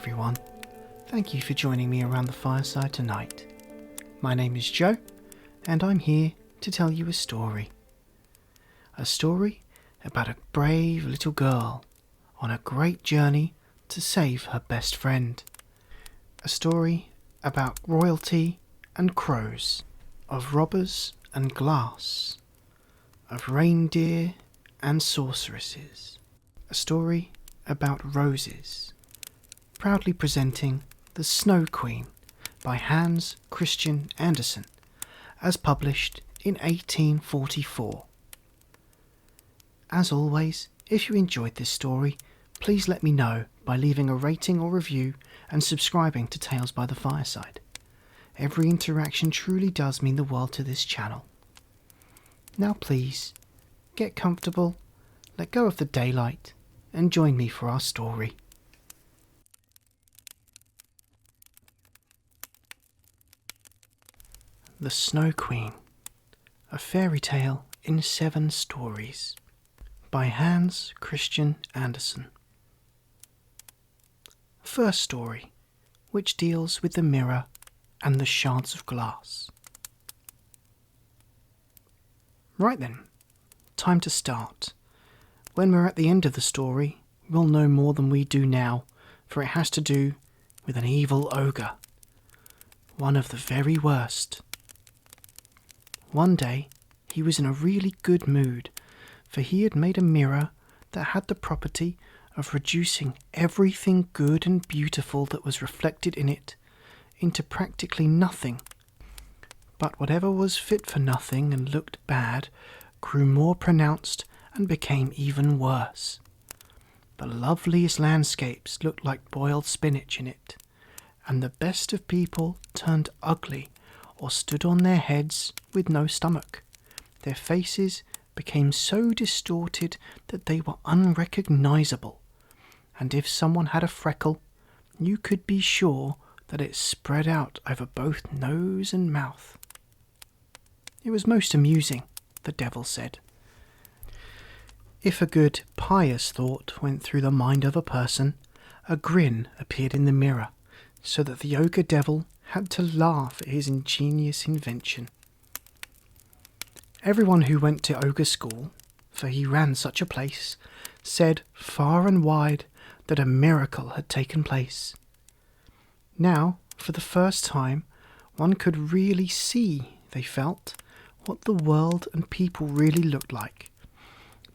everyone. Thank you for joining me around the fireside tonight. My name is Joe, and I'm here to tell you a story. A story about a brave little girl on a great journey to save her best friend. A story about royalty and crows, of robbers and glass, of reindeer and sorceresses. A story about roses, proudly presenting The Snow Queen by Hans Christian Andersen, as published in 1844. As always, if you enjoyed this story, please let me know by leaving a rating or review and subscribing to Tales by the Fireside. Every interaction truly does mean the world to this channel. Now please, get comfortable, let go of the daylight, and join me for our story. The Snow Queen, a fairy tale in 7 stories, by Hans Christian Andersen. First story, which deals with the mirror and the shards of glass. Right then, time to start. When we're at the end of the story, we'll know more than we do now, for it has to do with an evil ogre, one of the very worst. One day, he was in a really good mood, for he had made a mirror that had the property of reducing everything good and beautiful that was reflected in it into practically nothing. But whatever was fit for nothing and looked bad grew more pronounced and became even worse. The loveliest landscapes looked like boiled spinach in it, and the best of people turned ugly or stood on their heads with no stomach. Their faces became so distorted that they were unrecognizable, and if someone had a freckle, you could be sure that it spread out over both nose and mouth. It was most amusing, the devil said. If a good, pious thought went through the mind of a person, a grin appeared in the mirror, so that the ogre devil had to laugh at his ingenious invention. Everyone who went to ogre school, for he ran such a place, said far and wide that a miracle had taken place. Now, for the first time, one could really see, they felt, what the world and people really looked like.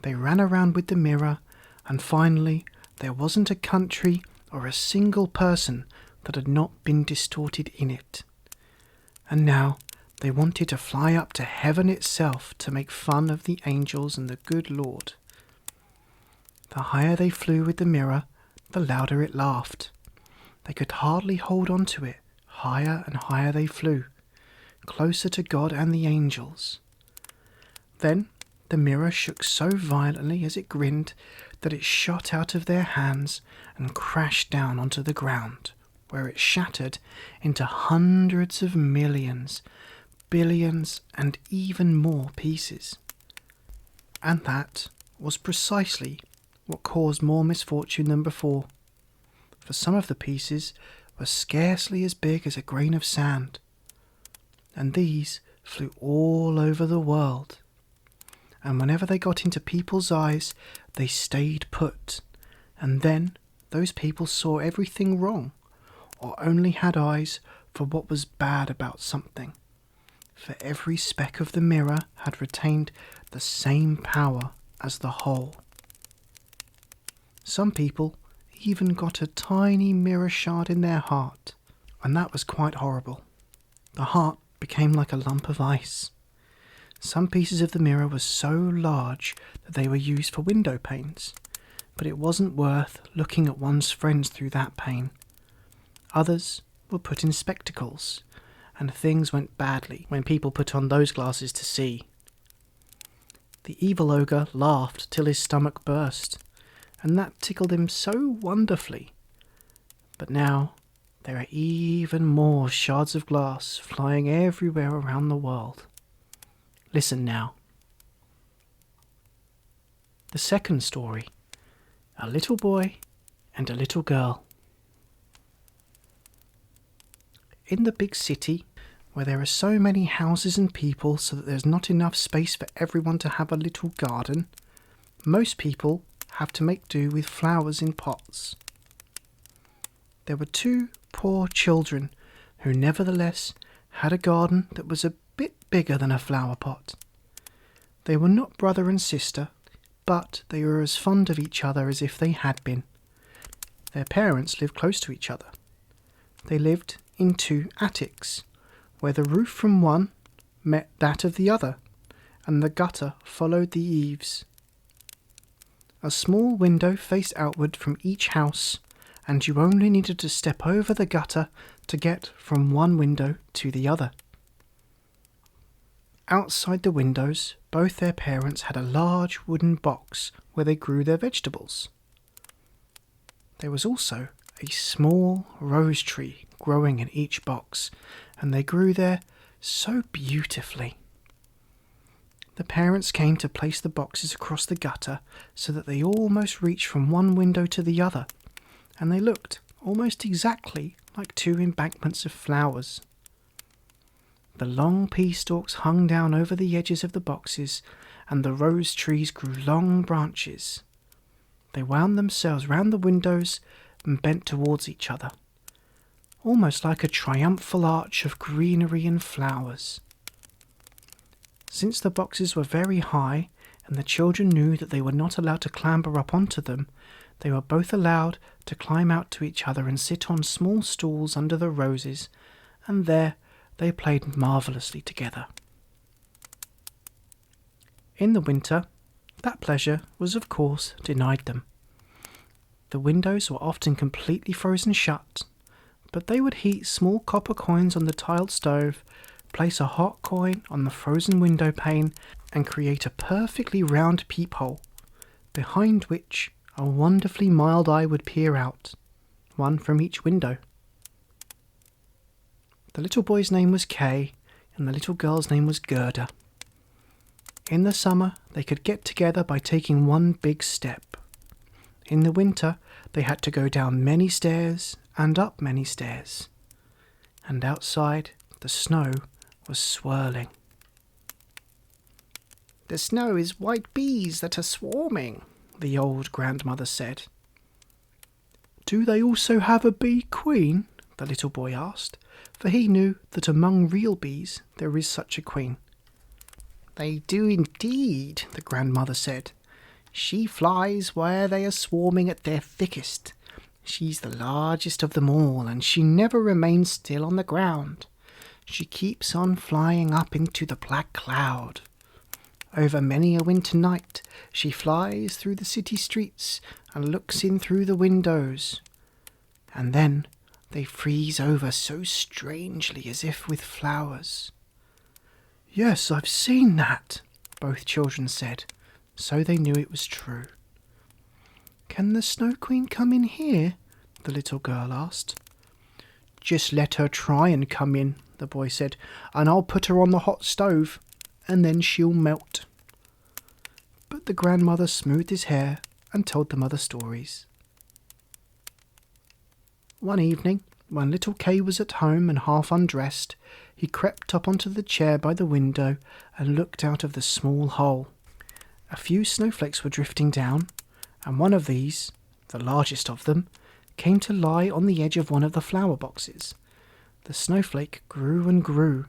They ran around with the mirror, and finally there wasn't a country or a single person that had not been distorted in it. And now they wanted to fly up to heaven itself to make fun of the angels and the good Lord. The higher they flew with the mirror, the louder it laughed. They could hardly hold on to it. Higher and higher they flew, closer to God and the angels. Then the mirror shook so violently as it grinned that it shot out of their hands and crashed down onto the ground, where it shattered into hundreds of millions, billions, and even more pieces. And that was precisely what caused more misfortune than before, for some of the pieces were scarcely as big as a grain of sand, and these flew all over the world. And whenever they got into people's eyes, they stayed put, and then those people saw everything wrong, or only had eyes for what was bad about something, for every speck of the mirror had retained the same power as the whole. Some people even got a tiny mirror shard in their heart, and that was quite horrible. The heart became like a lump of ice. Some pieces of the mirror were so large that they were used for window panes, but it wasn't worth looking at one's friends through that pane. Others were put in spectacles, and things went badly when people put on those glasses to see. The evil ogre laughed till his stomach burst, and that tickled him so wonderfully. But now there are even more shards of glass flying everywhere around the world. Listen now. The second story, a little boy and a little girl. in the big city, where there are so many houses and people so that there's not enough space for everyone to have a little garden, most people have to make do with flowers in pots. There were 2 poor children who nevertheless had a garden that was a bit bigger than a flower pot. They were not brother and sister, but they were as fond of each other as if they had been. Their parents lived close to each other. They lived in 2 attics, where the roof from one met that of the other, and the gutter followed the eaves. A small window faced outward from each house, and you only needed to step over the gutter to get from one window to the other. Outside the windows, both their parents had a large wooden box where they grew their vegetables. There was also a small rose tree growing in each box, and they grew there so beautifully. The parents came to place the boxes across the gutter so that they almost reached from one window to the other, and they looked almost exactly like 2 embankments of flowers. The long pea stalks hung down over the edges of the boxes, and the rose trees grew long branches. They wound themselves round the windows and bent towards each other, almost like a triumphal arch of greenery and flowers. Since the boxes were very high, and the children knew that they were not allowed to clamber up onto them, they were both allowed to climb out to each other and sit on small stools under the roses, and there they played marvellously together. In the winter, that pleasure was of course denied them. The windows were often completely frozen shut, but they would heat small copper coins on the tiled stove, place a hot coin on the frozen window pane, and create a perfectly round peephole, behind which a wonderfully mild eye would peer out, one from each window. The little boy's name was Kay, and the little girl's name was Gerda. In the summer, they could get together by taking one big step. In the winter, they had to go down many stairs and up many stairs. And outside, the snow was swirling. "The snow is white bees that are swarming," the old grandmother said. "Do they also have a bee queen?" the little boy asked, for he knew that among real bees there is such a queen. "They do indeed," the grandmother said. "She flies where they are swarming at their thickest. She's the largest of them all, and she never remains still on the ground. She keeps on flying up into the black cloud. Over many a winter night she flies through the city streets and looks in through the windows. And then they freeze over so strangely as if with flowers." "Yes, I've seen that," both children said, so they knew it was true. "Can the Snow Queen come in here?" the little girl asked. "Just let her try and come in," the boy said, "and I'll put her on the hot stove, and then she'll melt." But the grandmother smoothed his hair and told them other stories. One evening, when little Kay was at home and half undressed, he crept up onto the chair by the window and looked out of the small hole. A few snowflakes were drifting down, and one of these, the largest of them, came to lie on the edge of one of the flower boxes. The snowflake grew and grew,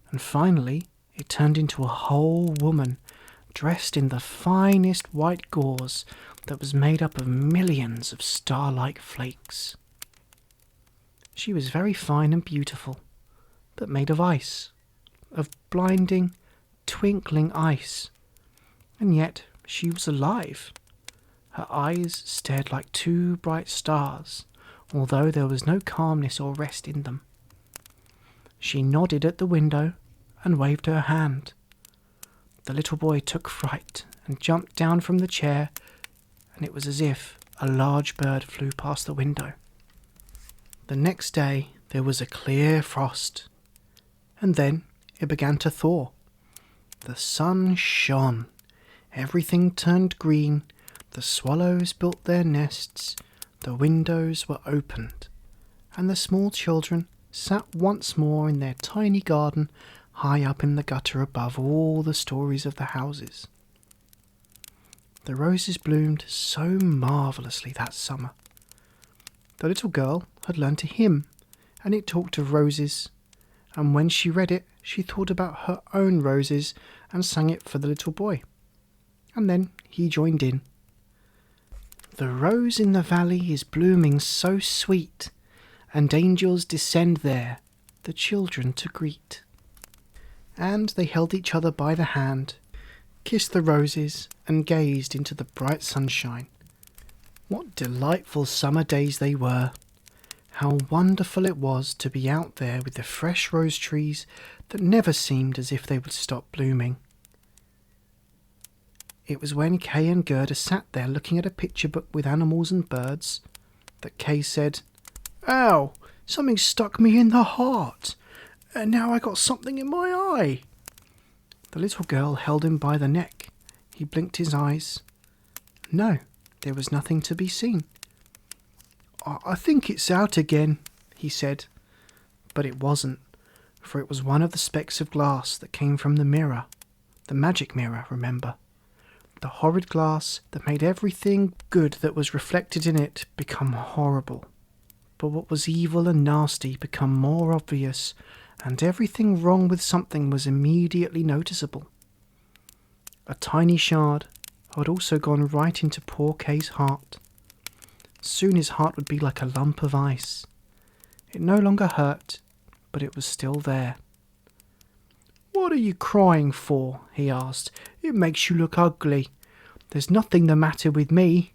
and finally it turned into a whole woman, dressed in the finest white gauze that was made up of millions of star-like flakes. She was very fine and beautiful, but made of ice, of blinding, twinkling ice, and yet she was alive. Her eyes stared like 2 bright stars, although there was no calmness or rest in them. She nodded at the window and waved her hand. The little boy took fright and jumped down from the chair, and it was as if a large bird flew past the window. The next day there was a clear frost, and then it began to thaw. The sun shone, everything turned green, the swallows built their nests, the windows were opened, and the small children sat once more in their tiny garden high up in the gutter above all the stories of the houses. The roses bloomed so marvellously that summer. The little girl had learnt a hymn, and it talked of roses, and when she read it, she thought about her own roses and sang it for the little boy. And then he joined in. The rose in the valley is blooming so sweet, and angels descend there, the children to greet. And they held each other by the hand, kissed the roses, and gazed into the bright sunshine. What delightful summer days they were! How wonderful it was to be out there with the fresh rose trees that never seemed as if they would stop blooming. It was when Kay and Gerda sat there looking at a picture book with animals and birds that Kay said, "Ow! Something stuck me in the heart, and now I got something in my eye." The little girl held him by the neck. He blinked his eyes. No, there was nothing to be seen. "I think it's out again," he said. But it wasn't, for it was one of the specks of glass that came from the mirror. The magic mirror, remember. The horrid glass that made everything good that was reflected in it become horrible. But what was evil and nasty become more obvious, and everything wrong with something was immediately noticeable. A tiny shard had also gone right into poor Kay's heart. Soon his heart would be like a lump of ice. It no longer hurt, but it was still there. "What are you crying for?" he asked. "It makes you look ugly. There's nothing the matter with me."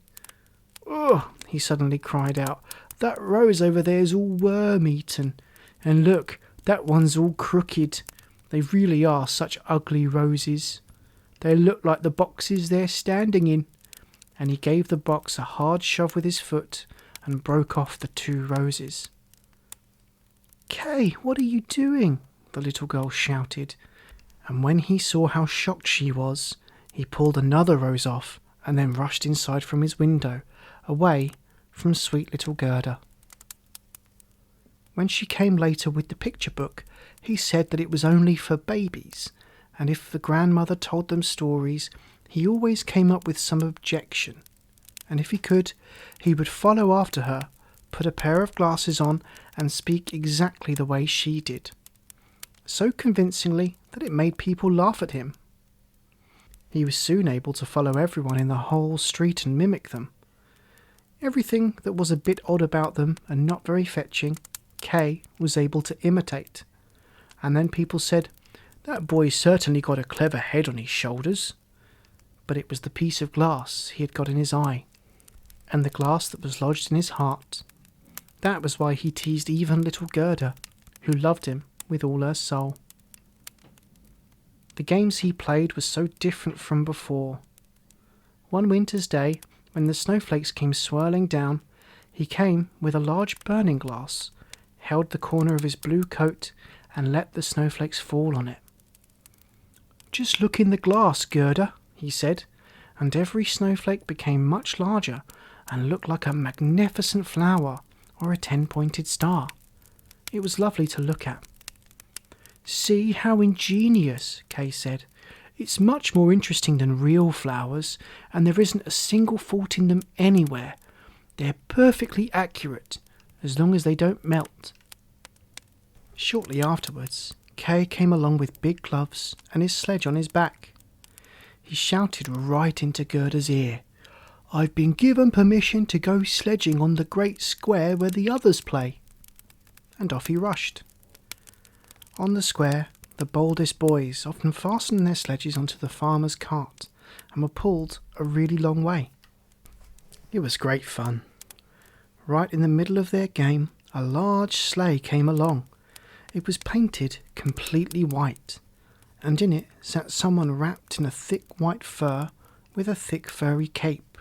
"Ugh!" he suddenly cried out. "That rose over there's all worm-eaten. And look, that one's all crooked. They really are such ugly roses. They look like the boxes they're standing in." And he gave the box a hard shove with his foot and broke off the 2 roses. "Kay, what are you doing?" the little girl shouted. And when he saw how shocked she was, he pulled another rose off and then rushed inside from his window, away from sweet little Gerda. When she came later with the picture book, he said that it was only for babies, and if the grandmother told them stories, he always came up with some objection, and if he could, he would follow after her, put a pair of glasses on, and speak exactly the way she did, so convincingly that it made people laugh at him. He was soon able to follow everyone in the whole street and mimic them. Everything that was a bit odd about them and not very fetching, Kay was able to imitate. And then people said, "That boy's certainly got a clever head on his shoulders." But it was the piece of glass he had got in his eye, and the glass that was lodged in his heart. That was why he teased even little Gerda, who loved him with all her soul. The games he played were so different from before. One winter's day, when the snowflakes came swirling down, he came with a large burning glass, held the corner of his blue coat, and let the snowflakes fall on it. "Just look in the glass, Gerda," he said, and every snowflake became much larger and looked like a magnificent flower or a 10-pointed star. It was lovely to look at. "See how ingenious," Kay said. "It's much more interesting than real flowers, and there isn't a single fault in them anywhere. They're perfectly accurate, as long as they don't melt." Shortly afterwards, Kay came along with big gloves and his sledge on his back. He shouted right into Gerda's ear, "I've been given permission to go sledging on the great square where the others play." And off he rushed. On the square, the boldest boys often fastened their sledges onto the farmer's cart and were pulled a really long way. It was great fun. Right in the middle of their game, a large sleigh came along. It was painted completely white, and in it sat someone wrapped in a thick white fur with a thick furry cape.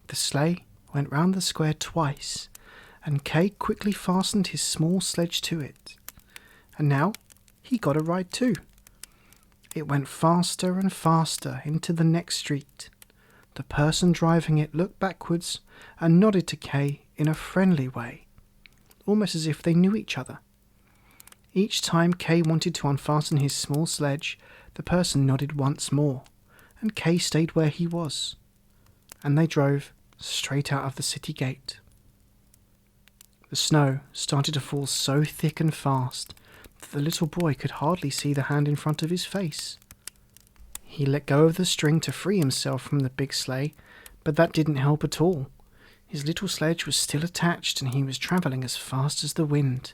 The sleigh went round the square twice, and Kay quickly fastened his small sledge to it. And now he got a ride too. It went faster and faster into the next street. The person driving it looked backwards and nodded to Kay in a friendly way. almost as if they knew each other. Each time Kay wanted to unfasten his small sledge, the person nodded once more, and Kay stayed where he was, and they drove straight out of the city gate. The snow started to fall so thick and fast that the little boy could hardly see the hand in front of his face. He let go of the string to free himself from the big sleigh, but that didn't help at all. His little sledge was still attached, and he was travelling as fast as the wind.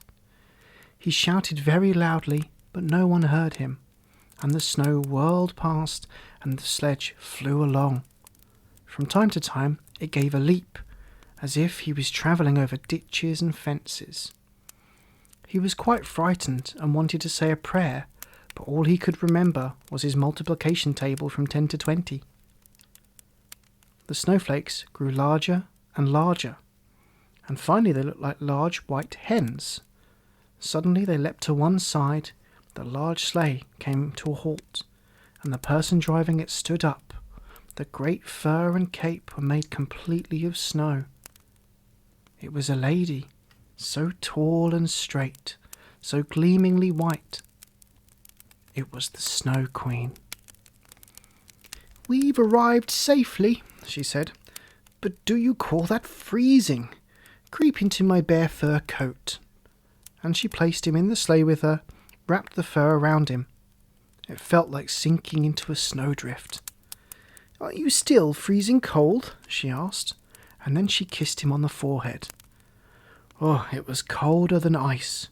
He shouted very loudly, but no one heard him, and the snow whirled past, and the sledge flew along. From time to time it gave a leap, as if he was travelling over ditches and fences. He was quite frightened and wanted to say a prayer, but all he could remember was his multiplication table from 10 to 20. The snowflakes grew larger and larger, and finally they looked like large white hens. Suddenly they leapt to one side, the large sleigh came to a halt, and the person driving it stood up. The great fur and cape were made completely of snow. It was a lady, so tall and straight, so gleamingly white. It was the Snow Queen. "We've arrived safely," she said, "but do you call that freezing? Creep into my bear fur coat." And she placed him in the sleigh with her, wrapped the fur around him. It felt like sinking into a snowdrift. "Are you still freezing cold?" she asked, and then she kissed him on the forehead. Oh, it was colder than ice.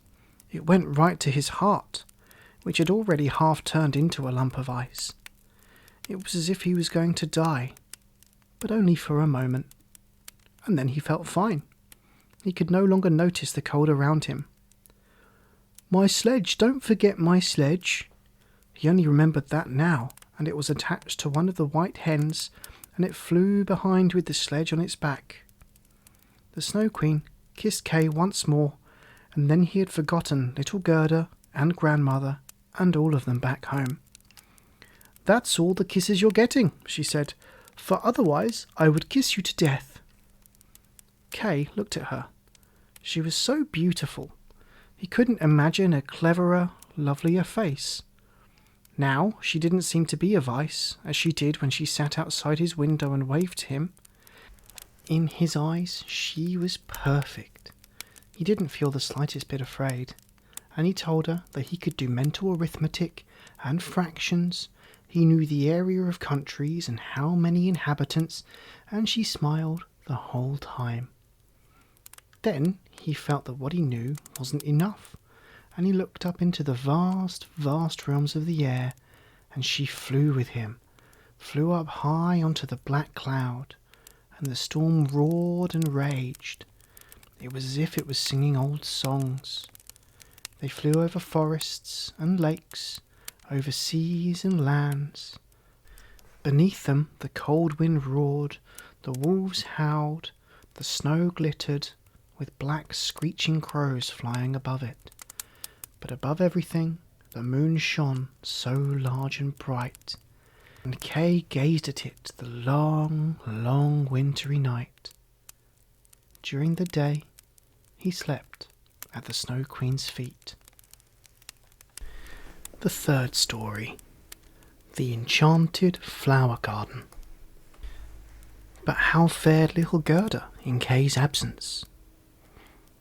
It went right to his heart, which had already half turned into a lump of ice. It was as if he was going to die, but only for a moment. And then he felt fine. He could no longer notice the cold around him. "My sledge, don't forget my sledge." He only remembered that now, and it was attached to one of the white hens, and it flew behind with the sledge on its back. The Snow Queen kissed Kay once more, and then he had forgotten little Gerda and grandmother and all of them back home. "That's all the kisses you're getting," she said, "for otherwise I would kiss you to death." Kay looked at her. She was so beautiful. He couldn't imagine a cleverer, lovelier face. Now she didn't seem to be a vice, as she did when she sat outside his window and waved to him. In his eyes she was perfect. He didn't feel the slightest bit afraid, and he told her that he could do mental arithmetic and fractions. He knew the area of countries and how many inhabitants, and she smiled the whole time. Then he felt that what he knew wasn't enough, and he looked up into the vast, vast realms of the air, and she flew with him, flew up high onto the black cloud, and the storm roared and raged. It was as if it was singing old songs. They flew over forests and lakes, over seas and lands. Beneath them the cold wind roared, the wolves howled, the snow glittered, with black screeching crows flying above it. But above everything the moon shone so large and bright, and Kay gazed at it the long, long wintry night. During the day he slept at the Snow Queen's feet. The third story, The Enchanted Flower Garden. But how fared little Gerda in Kay's absence?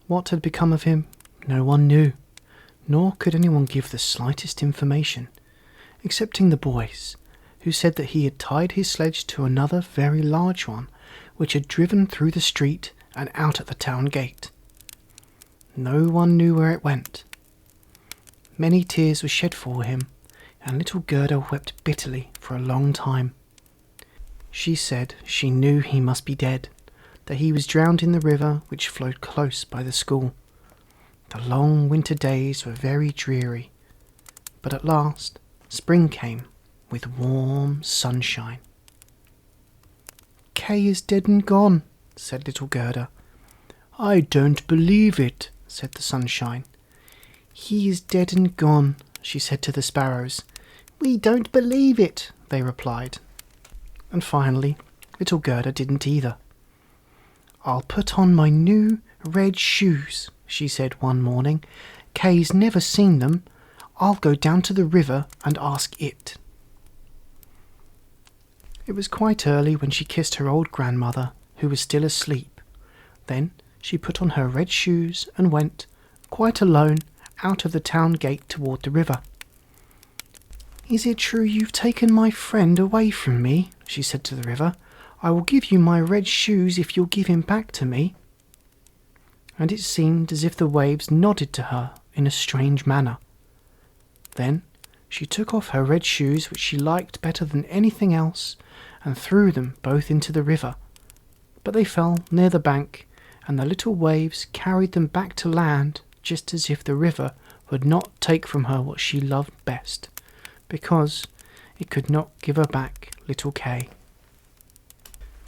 What had become of him, no one knew, nor could anyone give the slightest information, excepting the boys, who said that he had tied his sledge to another very large one, which had driven through the street and out at the town gate. No one knew where it went. Many tears were shed for him, and little Gerda wept bitterly for a long time. She said she knew he must be dead, that he was drowned in the river which flowed close by the school. The long winter days were very dreary, but at last spring came with warm sunshine. "Kay is dead and gone," said little Gerda. "I don't believe it," said the sunshine. "He is dead and gone," she said to the sparrows. "We don't believe it," they replied. And finally, little Gerda didn't either. "I'll put on my new red shoes," she said one morning. "Kay's never seen them. I'll go down to the river and ask it." It was quite early when she kissed her old grandmother, who was still asleep. Then she put on her red shoes and went, quite alone, out of the town gate toward the river. "Is it true you've taken my friend away from me?" she said to the river. "I will give you my red shoes if you'll give him back to me." And it seemed as if the waves nodded to her in a strange manner. Then she took off her red shoes, which she liked better than anything else, and threw them both into the river. But they fell near the bank, and the little waves carried them back to land, just as if the river would not take from her what she loved best, because it could not give her back little Kay.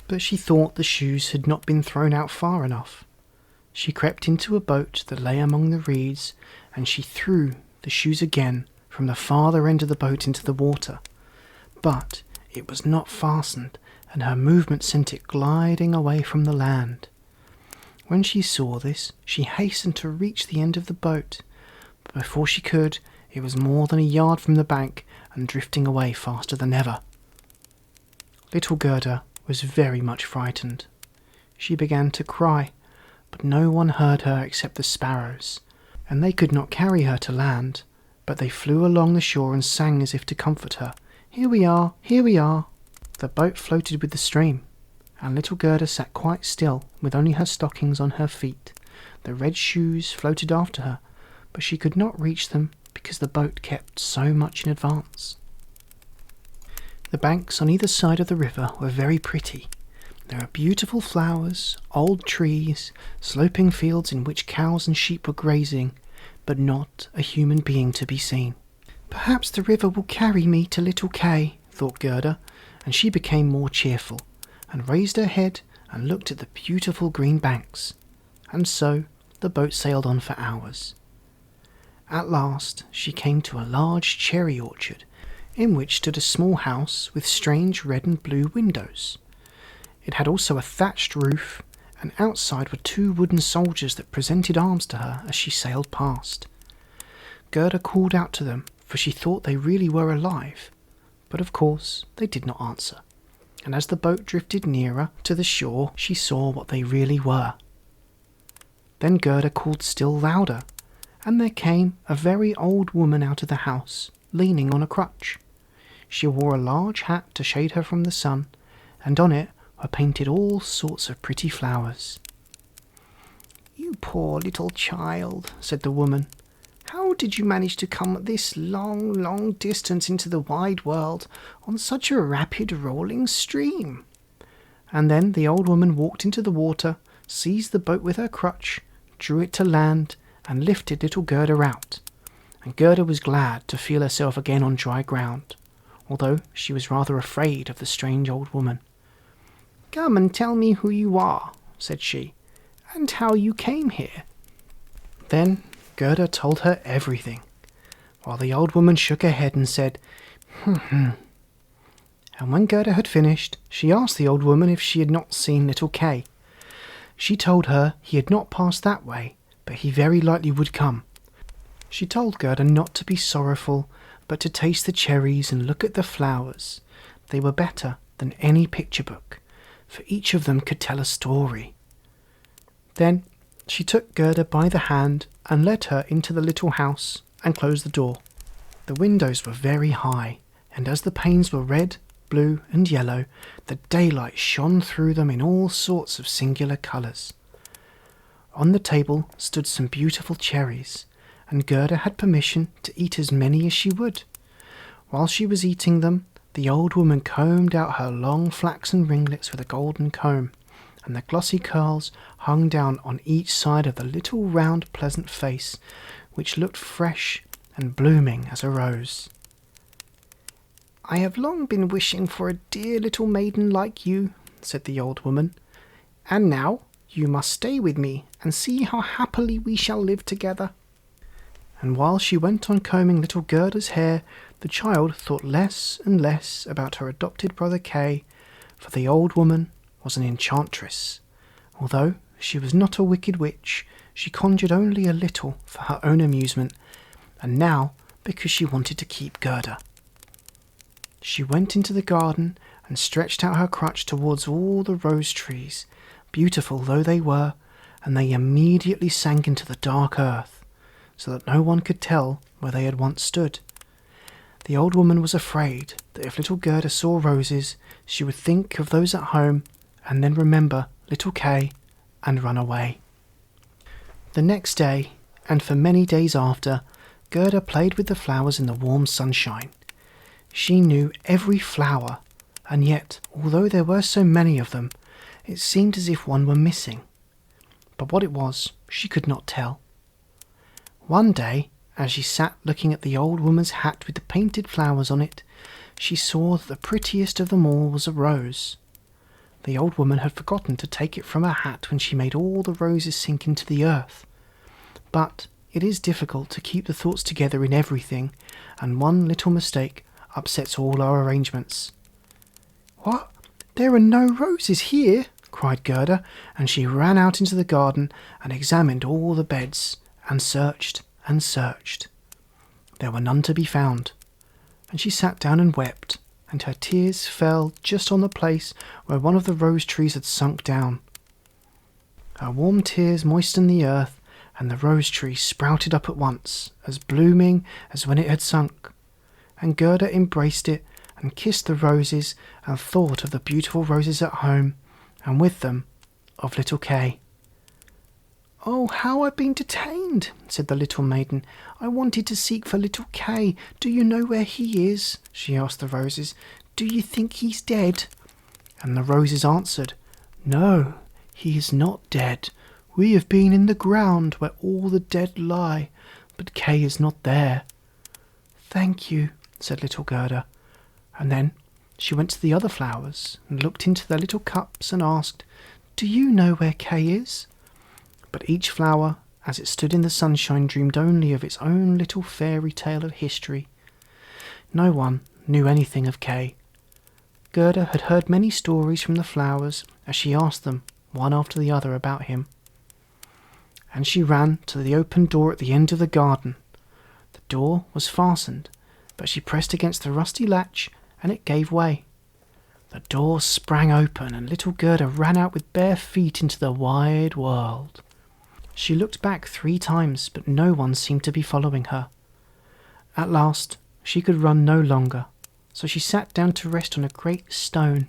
But she thought the shoes had not been thrown out far enough. She crept into a boat that lay among the reeds, and she threw the shoes again from the farther end of the boat into the water. But it was not fastened, and her movement sent it gliding away from the land. When she saw this, she hastened to reach the end of the boat, but before she could, it was more than a yard from the bank and drifting away faster than ever. Little Gerda was very much frightened. She began to cry, but no one heard her except the sparrows, and they could not carry her to land, but they flew along the shore and sang as if to comfort her. "Here we are, here we are." The boat floated with the stream, and little Gerda sat quite still, with only her stockings on her feet. The red shoes floated after her, but she could not reach them because the boat kept so much in advance. The banks on either side of the river were very pretty. There were beautiful flowers, old trees, sloping fields in which cows and sheep were grazing, but not a human being to be seen. "Perhaps the river will carry me to little Kay," thought Gerda, and she became more cheerful, and raised her head and looked at the beautiful green banks. And so the boat sailed on for hours. At last she came to a large cherry orchard, in which stood a small house with strange red and blue windows. It had also a thatched roof, and outside were 2 wooden soldiers that presented arms to her as she sailed past. Gerda called out to them, for she thought they really were alive, but of course they did not answer, and as the boat drifted nearer to the shore, she saw what they really were. Then Gerda called still louder, and there came a very old woman out of the house, leaning on a crutch. She wore a large hat to shade her from the sun, and on it were painted all sorts of pretty flowers. "You poor little child," said the woman. "How did you manage to come this long, long distance into the wide world on such a rapid rolling stream?" And then the old woman walked into the water, seized the boat with her crutch, drew it to land, and lifted little Gerda out. And Gerda was glad to feel herself again on dry ground, although she was rather afraid of the strange old woman. "Come and tell me who you are," said she, "and how you came here." Then Gerda told her everything, while the old woman shook her head and said, And when Gerda had finished, she asked the old woman if she had not seen little Kay. She told her he had not passed that way, but he very likely would come. She told Gerda not to be sorrowful, but to taste the cherries and look at the flowers. They were better than any picture book, for each of them could tell a story. Then she took Gerda by the hand and led her into the little house and closed the door. The windows were very high, and as the panes were red, blue, and yellow, the daylight shone through them in all sorts of singular colours. On the table stood some beautiful cherries, and Gerda had permission to eat as many as she would. While she was eating them, the old woman combed out her long flaxen ringlets with a golden comb, and the glossy curls hung down on each side of the little round pleasant face, which looked fresh and blooming as a rose. "I have long been wishing for a dear little maiden like you," said the old woman, "and now you must stay with me and see how happily we shall live together." And while she went on combing little Gerda's hair, the child thought less and less about her adopted brother Kay, for the old woman was an enchantress. Although she was not a wicked witch, she conjured only a little for her own amusement, and now because she wanted to keep Gerda. She went into the garden and stretched out her crutch towards all the rose trees, beautiful though they were, and they immediately sank into the dark earth, so that no one could tell where they had once stood. The old woman was afraid that if little Gerda saw roses, she would think of those at home, and then remember little Kay, and run away. The next day, and for many days after, Gerda played with the flowers in the warm sunshine. She knew every flower, and yet, although there were so many of them, it seemed as if one were missing. But what it was, she could not tell. One day, as she sat looking at the old woman's hat with the painted flowers on it, she saw that the prettiest of them all was a rose. The old woman had forgotten to take it from her hat when she made all the roses sink into the earth. But it is difficult to keep the thoughts together in everything, and one little mistake upsets all our arrangements. "What? There are no roses here!" cried Gerda, and she ran out into the garden and examined all the beds, and searched and searched. There were none to be found, and she sat down and wept, and her tears fell just on the place where one of the rose trees had sunk down. Her warm tears moistened the earth, and the rose tree sprouted up at once, as blooming as when it had sunk. And Gerda embraced it, and kissed the roses, and thought of the beautiful roses at home, and with them of little Kay. "Oh, how I've been detained," said the little maiden. "I wanted to seek for little Kay. Do you know where he is?" she asked the roses. "Do you think he's dead?" And the roses answered, "No, he is not dead. We have been in the ground where all the dead lie, but Kay is not there." "Thank you," said little Gerda. And then she went to the other flowers and looked into their little cups and asked, "Do you know where Kay is?" But each flower, as it stood in the sunshine, dreamed only of its own little fairy tale of history. No one knew anything of Kay. Gerda had heard many stories from the flowers as she asked them one after the other about him. And she ran to the open door at the end of the garden. The door was fastened, but she pressed against the rusty latch, and it gave way. The door sprang open, and little Gerda ran out with bare feet into the wide world. She looked back 3 times, but no one seemed to be following her. At last she could run no longer, so she sat down to rest on a great stone,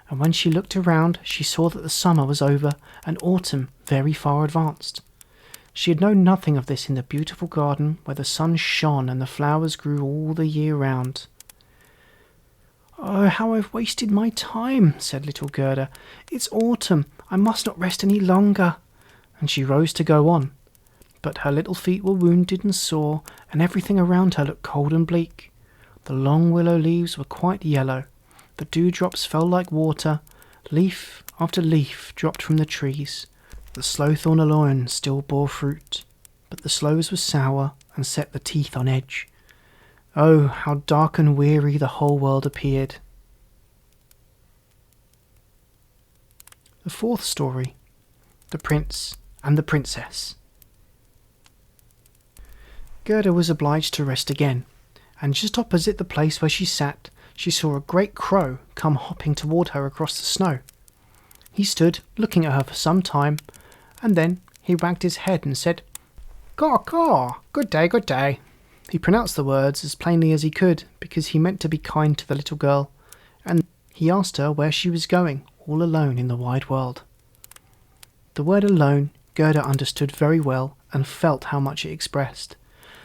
and when she looked around she saw that the summer was over and autumn very far advanced. She had known nothing of this in the beautiful garden where the sun shone and the flowers grew all the year round. "Oh, how I've wasted my time," said little Gerda. "It's autumn. I must not rest any longer." And she rose to go on, but her little feet were wounded and sore, and everything around her looked cold and bleak. The long willow leaves were quite yellow, the dewdrops fell like water, leaf after leaf dropped from the trees. The sloethorn alone still bore fruit, but the sloes were sour and set the teeth on edge. Oh, how dark and weary the whole world appeared. The 4th story, The Prince and the Princess. Gerda was obliged to rest again, and just opposite the place where she sat, she saw a great crow come hopping toward her across the snow. He stood looking at her for some time, and then he wagged his head and said, "Caw, caw, good day, good day." He pronounced the words as plainly as he could, because he meant to be kind to the little girl, and he asked her where she was going, all alone in the wide world. The word alone Gerda understood very well and felt how much it expressed.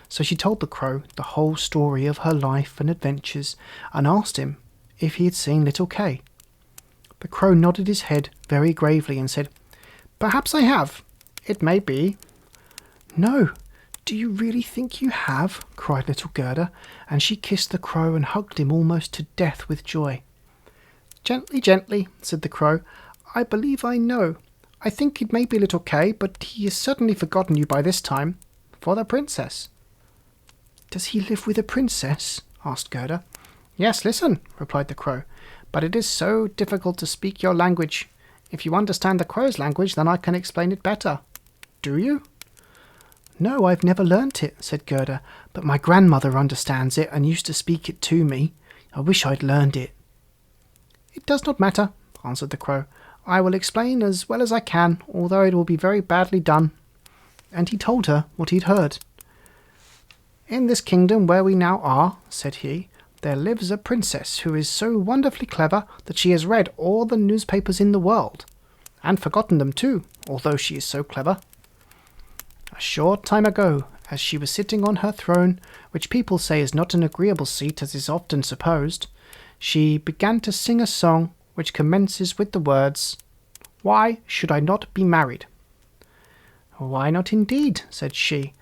So she told the crow the whole story of her life and adventures, and asked him if he had seen little Kay. The crow nodded his head very gravely and said, "Perhaps I have. It may be." "No, do you really think you have?" cried little Gerda, and she kissed the crow and hugged him almost to death with joy. "Gently, gently," said the crow. "I believe I know. I think it may be little Kay, but he has certainly forgotten you by this time. For the princess." "Does he live with a princess?" asked Gerda. "Yes, listen," replied the crow. "But it is so difficult to speak your language. If you understand the crow's language, then I can explain it better." "Do you?" "No, I've never learnt it," said Gerda, "but my grandmother understands it and used to speak it to me. I wish I'd learned it." "It does not matter," answered the crow. "I will explain as well as I can, although it will be very badly done." And he told her what he'd heard. "In this kingdom where we now are," said he, "there lives a princess who is so wonderfully clever that she has read all the newspapers in the world, and forgotten them too, although she is so clever. A short time ago, as she was sitting on her throne, which people say is not an agreeable seat as is often supposed, she began to sing a song which commences with the words, 'Why should I not be married?' 'Why not indeed?' said she,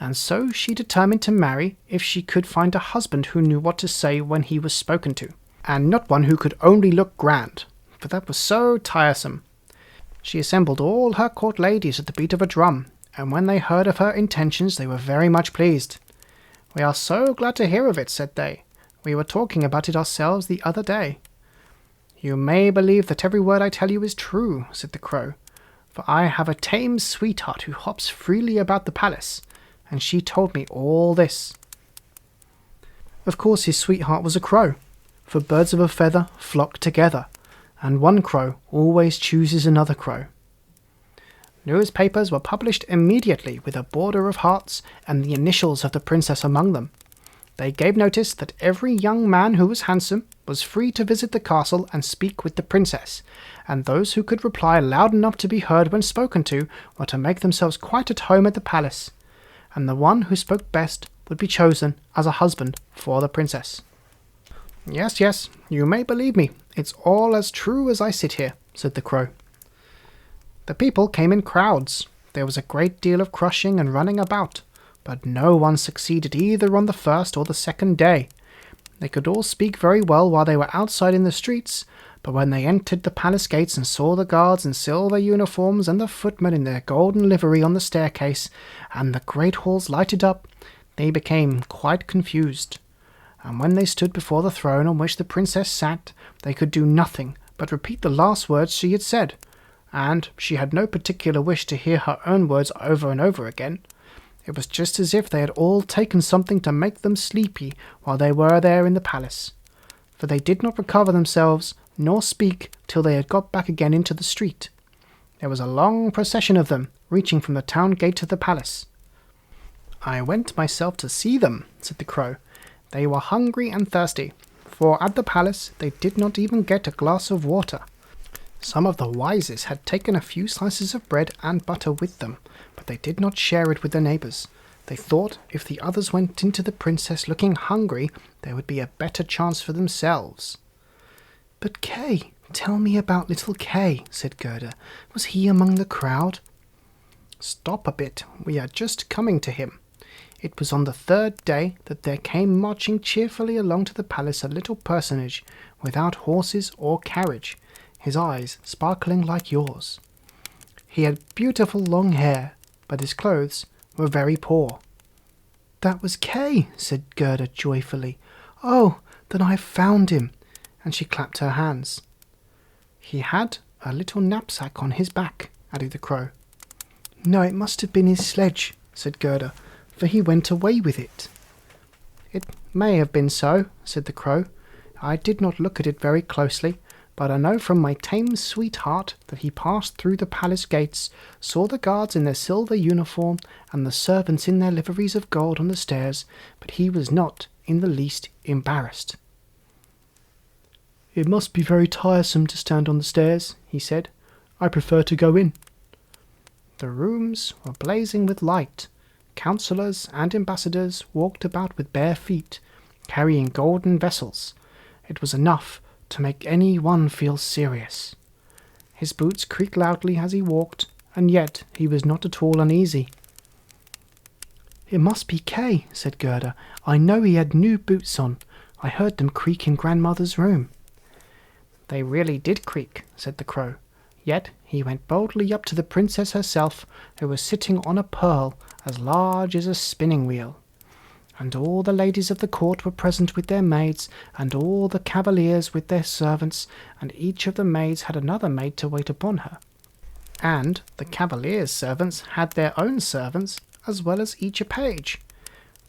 and so she determined to marry if she could find a husband who knew what to say when he was spoken to, and not one who could only look grand, for that was so tiresome. She assembled all her court ladies at the beat of a drum, and when they heard of her intentions they were very much pleased. 'We are so glad to hear of it,' said they. 'We were talking about it ourselves the other day.' 'You may believe that every word I tell you is true,' said the crow, 'for I have a tame sweetheart who hops freely about the palace, and she told me all this.' Of course his sweetheart was a crow, for birds of a feather flock together, and one crow always chooses another crow. Newspapers were published immediately with a border of hearts and the initials of the princess among them. They gave notice that every young man who was handsome was free to visit the castle and speak with the princess, and those who could reply loud enough to be heard when spoken to were to make themselves quite at home at the palace, and the one who spoke best would be chosen as a husband for the princess. 'Yes, yes, you may believe me, it's all as true as I sit here,' said the crow. The people came in crowds. There was a great deal of crushing and running about, but no one succeeded either on the first or the second day. They could all speak very well while they were outside in the streets, but when they entered the palace gates and saw the guards in silver uniforms and the footmen in their golden livery on the staircase, and the great halls lighted up, they became quite confused. And when they stood before the throne on which the princess sat, they could do nothing but repeat the last words she had said, and she had no particular wish to hear her own words over and over again. It was just as if they had all taken something to make them sleepy while they were there in the palace, for they did not recover themselves nor speak till they had got back again into the street. There was a long procession of them, reaching from the town gate to the palace. 'I went myself to see them,' said the crow. 'They were hungry and thirsty, for at the palace they did not even get a glass of water. Some of the wisest had taken a few slices of bread and butter with them, but they did not share it with their neighbours. They thought if the others went into the princess looking hungry, there would be a better chance for themselves.' 'But Kay, tell me about little Kay,' said Gerda. 'Was he among the crowd?' 'Stop a bit, we are just coming to him. It was on the third day that there came marching cheerfully along to the palace a little personage, without horses or carriage, his eyes sparkling like yours. He had beautiful long hair, but his clothes were very poor.' 'That was Kay,' said Gerda joyfully. 'Oh, then I've found him,' and she clapped her hands. 'He had a little knapsack on his back,' added the crow. 'No, it must have been his sledge,' said Gerda, 'for he went away with it.' 'It may have been so,' said the crow. 'I did not look at it very closely, but I know from my tame sweetheart that he passed through the palace gates, saw the guards in their silver uniform and the servants in their liveries of gold on the stairs, but he was not in the least embarrassed.' 'It must be very tiresome to stand on the stairs,' he said. 'I prefer to go in.' The rooms were blazing with light. Councillors and ambassadors walked about with bare feet, carrying golden vessels. It was enough to make any one feel serious. His boots creaked loudly as he walked, and yet he was not at all uneasy. 'It must be Kay,' said Gerda. 'I know he had new boots on. I heard them creak in Grandmother's room.' 'They really did creak,' said the crow. Yet he went boldly up to the princess herself, who was sitting on a pearl as large as a spinning wheel. And all the ladies of the court were present with their maids, and all the cavaliers with their servants, and each of the maids had another maid to wait upon her. And the cavaliers' servants had their own servants, as well as each a page.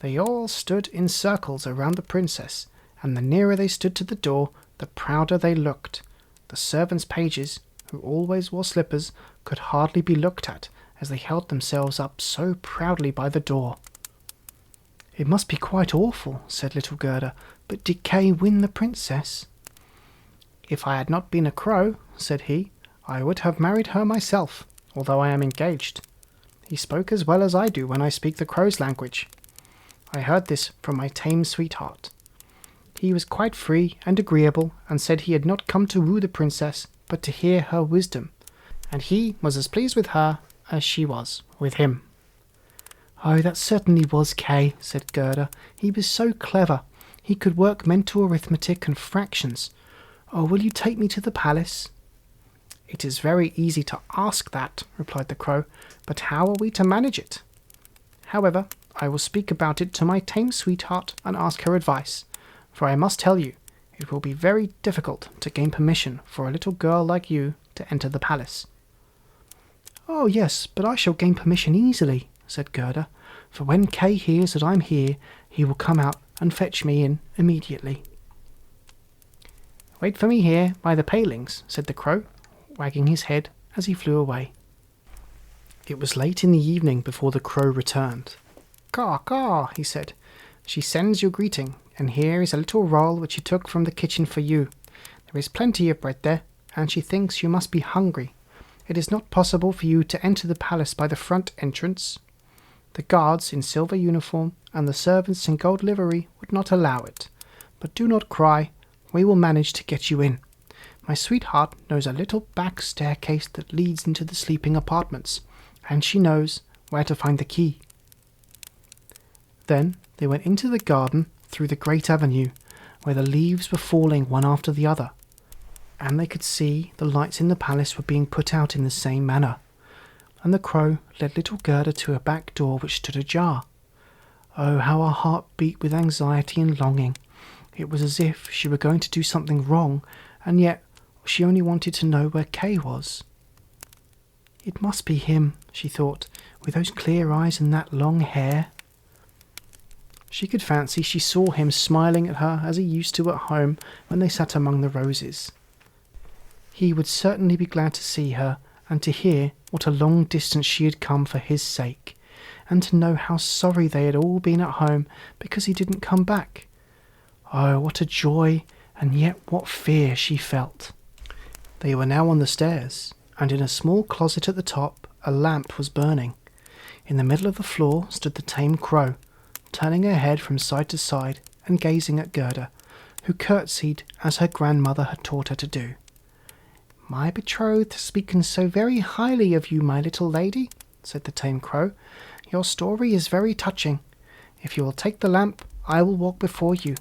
They all stood in circles around the princess, and the nearer they stood to the door, the prouder they looked. The servants' pages, who always wore slippers, could hardly be looked at, as they held themselves up so proudly by the door. "It must be quite awful," said little Gerda, "but did Kay win the princess?" "If I had not been a crow," said he, "I would have married her myself, although I am engaged. He spoke as well as I do when I speak the crow's language. I heard this from my tame sweetheart. He was quite free and agreeable, and said he had not come to woo the princess, but to hear her wisdom, and he was as pleased with her as she was with him." "Oh, that certainly was Kay," said Gerda. "He was so clever. He could work mental arithmetic and fractions. Oh, will you take me to the palace?" "It is very easy to ask that," replied the crow, "but how are we to manage it? However, I will speak about it to my tame sweetheart and ask her advice, for I must tell you, it will be very difficult to gain permission for a little girl like you to enter the palace." "Oh, yes, but I shall gain permission easily," said Gerda, "for when Kay hears that I'm here, he will come out and fetch me in immediately." "Wait for me here by the palings," said the crow, wagging his head as he flew away. It was late in the evening before the crow returned. "Caw, caw," he said. "She sends your greeting, and here is a little roll which she took from the kitchen for you. There is plenty of bread there, and she thinks you must be hungry. It is not possible for you to enter the palace by the front entrance. The guards in silver uniform and the servants in gold livery would not allow it. But do not cry, we will manage to get you in. My sweetheart knows a little back staircase that leads into the sleeping apartments, and she knows where to find the key." Then they went into the garden through the great avenue, where the leaves were falling one after the other, and they could see the lights in the palace were being put out in the same manner. And the crow led little Gerda to a back door which stood ajar. Oh, how her heart beat with anxiety and longing. It was as if she were going to do something wrong, and yet she only wanted to know where Kay was. "It must be him," she thought, "with those clear eyes and that long hair." She could fancy she saw him smiling at her as he used to at home when they sat among the roses. He would certainly be glad to see her, and to hear what a long distance she had come for his sake, and to know how sorry they had all been at home because he didn't come back. Oh, what a joy, and yet what fear she felt. They were now on the stairs, and in a small closet at the top a lamp was burning. In the middle of the floor stood the tame crow, turning her head from side to side and gazing at Gerda, who curtsied as her grandmother had taught her to do. "My betrothed has spoken so very highly of you, my little lady," said the tame crow. "Your story is very touching. If you will take the lamp, I will walk before you.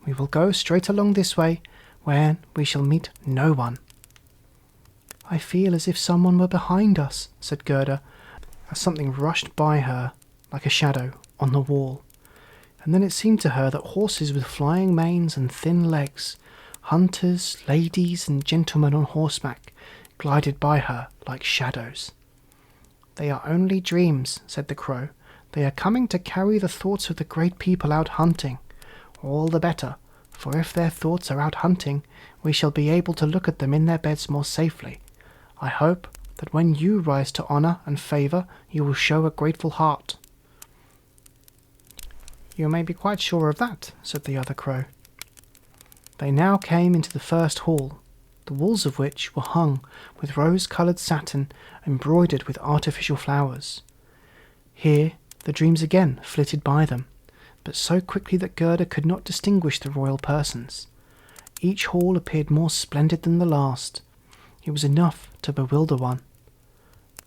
We will go straight along this way, where we shall meet no one." "I feel as if someone were behind us," said Gerda, as something rushed by her like a shadow on the wall. And then it seemed to her that horses with flying manes and thin legs, hunters, ladies, and gentlemen on horseback, glided by her like shadows. "They are only dreams," said the crow. "They are coming to carry the thoughts of the great people out hunting. All the better, for if their thoughts are out hunting, we shall be able to look at them in their beds more safely. I hope that when you rise to honour and favour, you will show a grateful heart." "You may be quite sure of that," said the other crow. They now came into the first hall, the walls of which were hung with rose-coloured satin embroidered with artificial flowers. Here the dreams again flitted by them, but so quickly that Gerda could not distinguish the royal persons. Each hall appeared more splendid than the last. It was enough to bewilder one.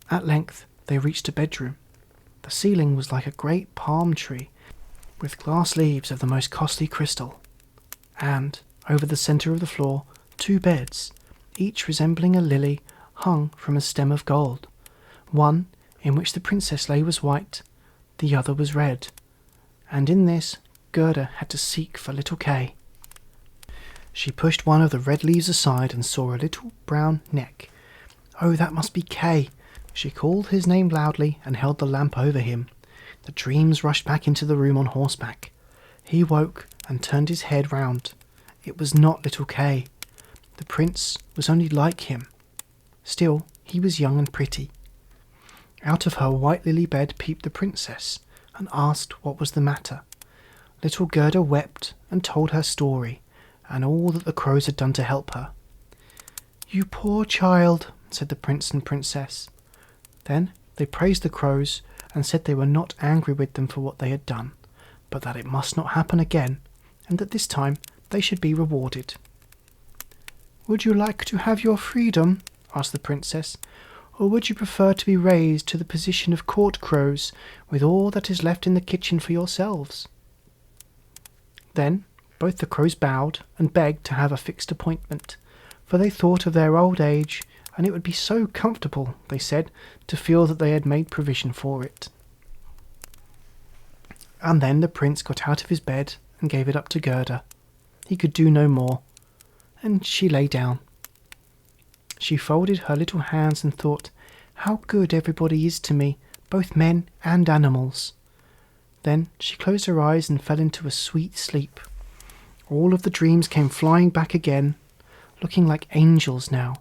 At length they reached a bedroom. The ceiling was like a great palm tree, with glass leaves of the most costly crystal, and over the centre of the floor 2 beds, each resembling a lily, hung from a stem of gold. One, in which the princess lay, was white, the other was red, and in this Gerda had to seek for little Kay. She pushed one of the red leaves aside and saw a little brown neck. "Oh, that must be Kay!" She called his name loudly and held the lamp over him. The dreams rushed back into the room on horseback. He woke and turned his head round. It was not little Kay. The prince was only like him. Still, he was young and pretty. Out of her white lily bed peeped the princess, and asked what was the matter. Little Gerda wept and told her story, and all that the crows had done to help her. "You poor child," said the prince and princess. Then they praised the crows and said they were not angry with them for what they had done, but that it must not happen again, and that this time they should be rewarded. "Would you like to have your freedom?" asked the princess, "or would you prefer to be raised to the position of court crows, with all that is left in the kitchen for yourselves?" Then both the crows bowed and begged to have a fixed appointment, for they thought of their old age, and it would be so comfortable, they said, to feel that they had made provision for it. And then the prince got out of his bed and gave it up to Gerda. He could do no more, and she lay down. She folded her little hands and thought, "How good everybody is to me, both men and animals." Then she closed her eyes and fell into a sweet sleep. All of the dreams came flying back again, looking like angels now,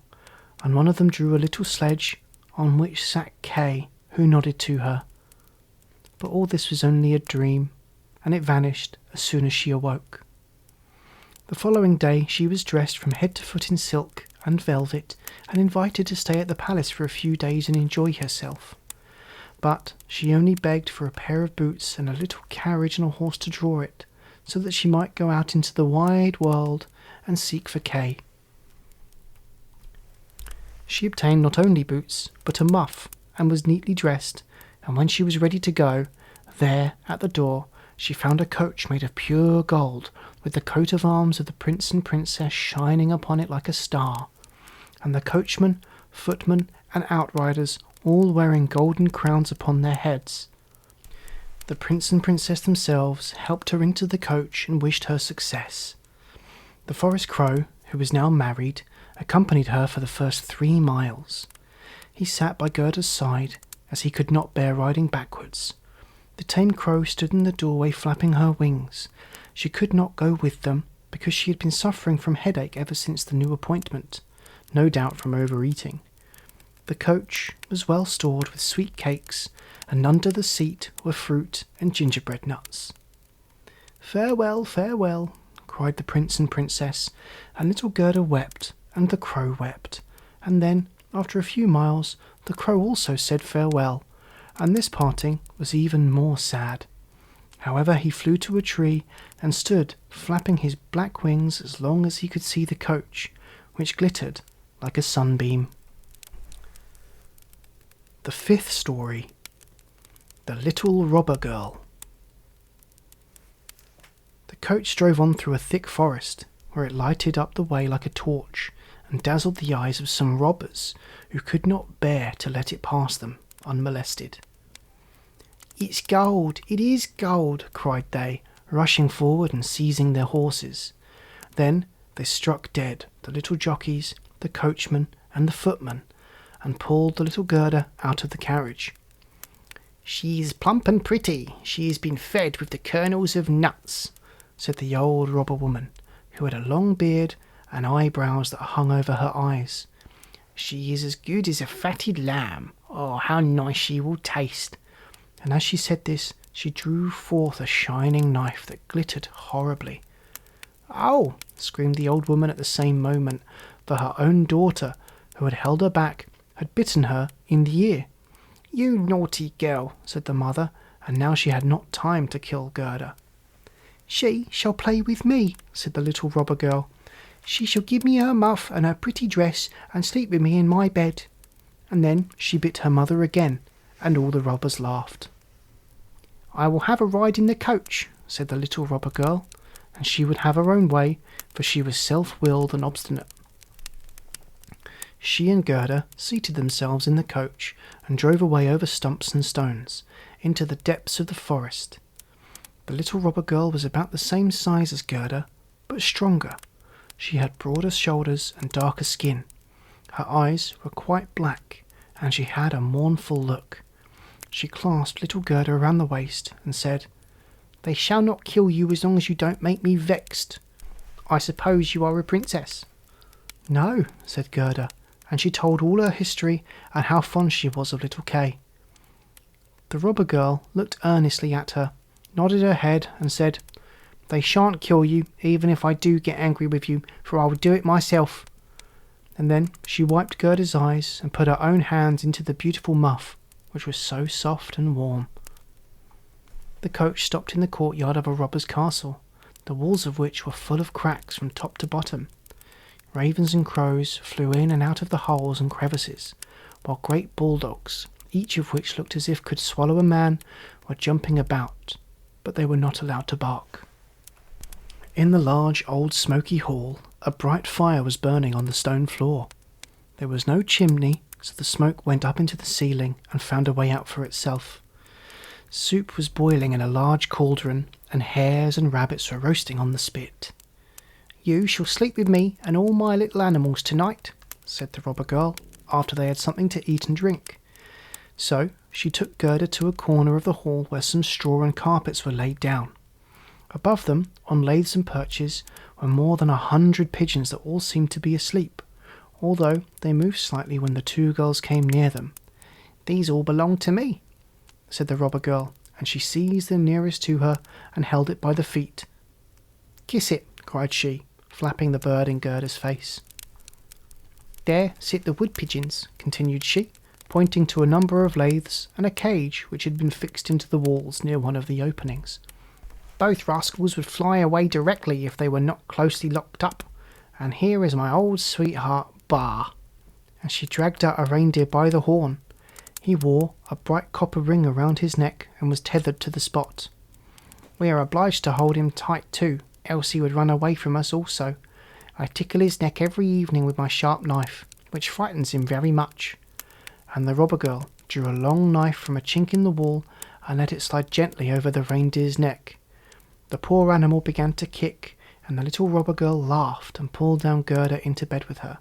and one of them drew a little sledge on which sat Kay, who nodded to her. But all this was only a dream, and it vanished as soon as she awoke. The following day she was dressed from head to foot in silk and velvet, and invited to stay at the palace for a few days and enjoy herself. But she only begged for a pair of boots and a little carriage and a horse to draw it, so that she might go out into the wide world and seek for Kay. She obtained not only boots, but a muff, and was neatly dressed, and when she was ready to go, there, at the door, she found a coach made of pure gold, with the coat of arms of the prince and princess shining upon it like a star, and the coachman, footman, and outriders all wearing golden crowns upon their heads. The prince and princess themselves helped her into the coach and wished her success. The forest crow, who was now married, accompanied her for the first 3 miles. He sat by Gerda's side, as he could not bear riding backwards. The tame crow stood in the doorway flapping her wings. She could not go with them, because she had been suffering from headache ever since the new appointment, no doubt from overeating. The coach was well stored with sweet cakes, and under the seat were fruit and gingerbread nuts. "Farewell, farewell," cried the prince and princess, and little Gerda wept, and the crow wept, and then, after a few miles, the crow also said farewell, and this parting was even more sad. However, he flew to a tree and stood flapping his black wings as long as he could see the coach, which glittered like a sunbeam. The 5th story, The Little Robber Girl. The coach drove on through a thick forest, where it lighted up the way like a torch, and dazzled the eyes of some robbers, who could not bear to let it pass them unmolested. "It's gold! It is gold!" cried they, rushing forward and seizing their horses. Then they struck dead the little jockeys, the coachman, and the footman, and pulled the little Gerda out of the carriage. "She is plump and pretty. She has been fed with the kernels of nuts," said the old robber woman, who had a long beard and eyebrows that hung over her eyes. "She is as good as a fatted lamb. Oh, how nice she will taste!" And as she said this, she drew forth a shining knife that glittered horribly. "Oh!" screamed the old woman at the same moment, for her own daughter, who had held her back, had bitten her in the ear. "You naughty girl," said the mother, and now she had not time to kill Gerda. "She shall play with me," said the little robber girl. "She shall give me her muff and her pretty dress and sleep with me in my bed." And then she bit her mother again, and all the robbers laughed. "I will have a ride in the coach," said the little robber girl, and she would have her own way, for she was self-willed and obstinate. She and Gerda seated themselves in the coach and drove away over stumps and stones, into the depths of the forest. The little robber girl was about the same size as Gerda, but stronger. She had broader shoulders and darker skin. Her eyes were quite black, and she had a mournful look. she clasped little Gerda around the waist and said, "They shall not kill you as long as you don't make me vexed. I suppose you are a princess?" "No," said Gerda, and she told all her history and how fond she was of little Kay. The robber girl looked earnestly at her, nodded her head, and said, "They shan't kill you, even if I do get angry with you, for I will do it myself." And then she wiped Gerda's eyes and put her own hands into the beautiful muff, which was so soft and warm. The coach stopped in the courtyard of a robber's castle, the walls of which were full of cracks from top to bottom. Ravens and crows flew in and out of the holes and crevices, while great bulldogs, each of which looked as if could swallow a man, were jumping about, but they were not allowed to bark. In the large old smoky hall, a bright fire was burning on the stone floor. There was no chimney, so the smoke went up into the ceiling and found a way out for itself. Soup was boiling in a large cauldron, and hares and rabbits were roasting on the spit. "You shall sleep with me and all my little animals tonight," said the robber girl, after they had something to eat and drink. So she took Gerda to a corner of the hall where some straw and carpets were laid down. Above them, on laths and perches, were more than 100 pigeons that all seemed to be asleep, although they moved slightly when the two girls came near them. "These all belong to me," said the robber girl, and she seized the nearest to her and held it by the feet. "Kiss it," cried she, flapping the bird in Gerda's face. "There sit the wood pigeons," continued she, pointing to a number of laths and a cage which had been fixed into the walls near one of the openings. "Both rascals would fly away directly if they were not closely locked up. And here is my old sweetheart, Bar." And she dragged out a reindeer by the horn. He wore a bright copper ring around his neck and was tethered to the spot. "We are obliged to hold him tight too, else he would run away from us also. I tickle his neck every evening with my sharp knife, which frightens him very much." And the robber girl drew a long knife from a chink in the wall and let it slide gently over the reindeer's neck. The poor animal began to kick, and the little robber girl laughed and pulled down Gerda into bed with her.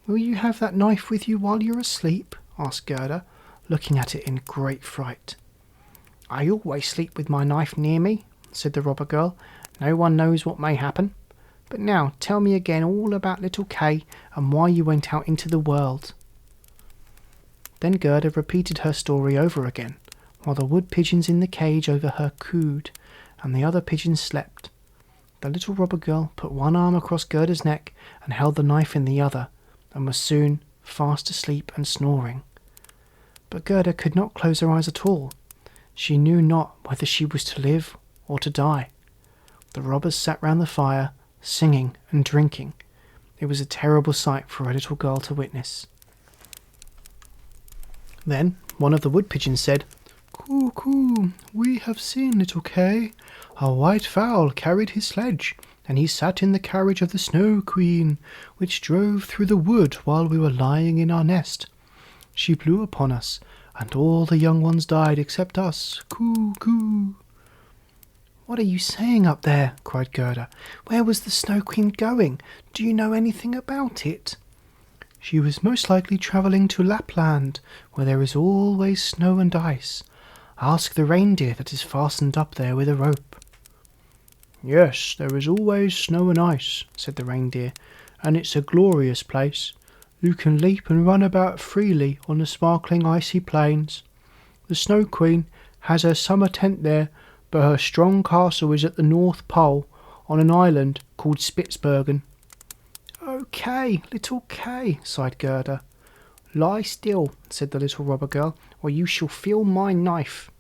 "Will you have that knife with you while you're asleep?" asked Gerda, looking at it in great fright. "I always sleep with my knife near me," said the robber girl. "No one knows what may happen. But now tell me again all about little Kay and why you went out into the world." Then Gerda repeated her story over again, while the wood pigeons in the cage over her cooed, and the other pigeons slept. The little robber girl put one arm across Gerda's neck and held the knife in the other, and was soon fast asleep and snoring. But Gerda could not close her eyes at all. She knew not whether she was to live or to die. The robbers sat round the fire, singing and drinking. It was a terrible sight for a little girl to witness. Then one of the wood pigeons said, "Coo, coo, we have seen little Kay. A white fowl carried his sledge, and he sat in the carriage of the Snow Queen, which drove through the wood while we were lying in our nest. She blew upon us, and all the young ones died except us. Coo, coo." "What are you saying up there?" cried Gerda. "Where was the Snow Queen going? Do you know anything about it?" "She was most likely travelling to Lapland, where there is always snow and ice. Ask the reindeer that is fastened up there with a rope." "Yes, there is always snow and ice," said the reindeer, "and it's a glorious place. You can leap and run about freely on the sparkling icy plains. The Snow Queen has her summer tent there, but her strong castle is at the North Pole, on an island called Spitzbergen." "Oh, Kay, little Kay," sighed Gerda. "Lie still," said the little robber girl, "or you shall feel my knife."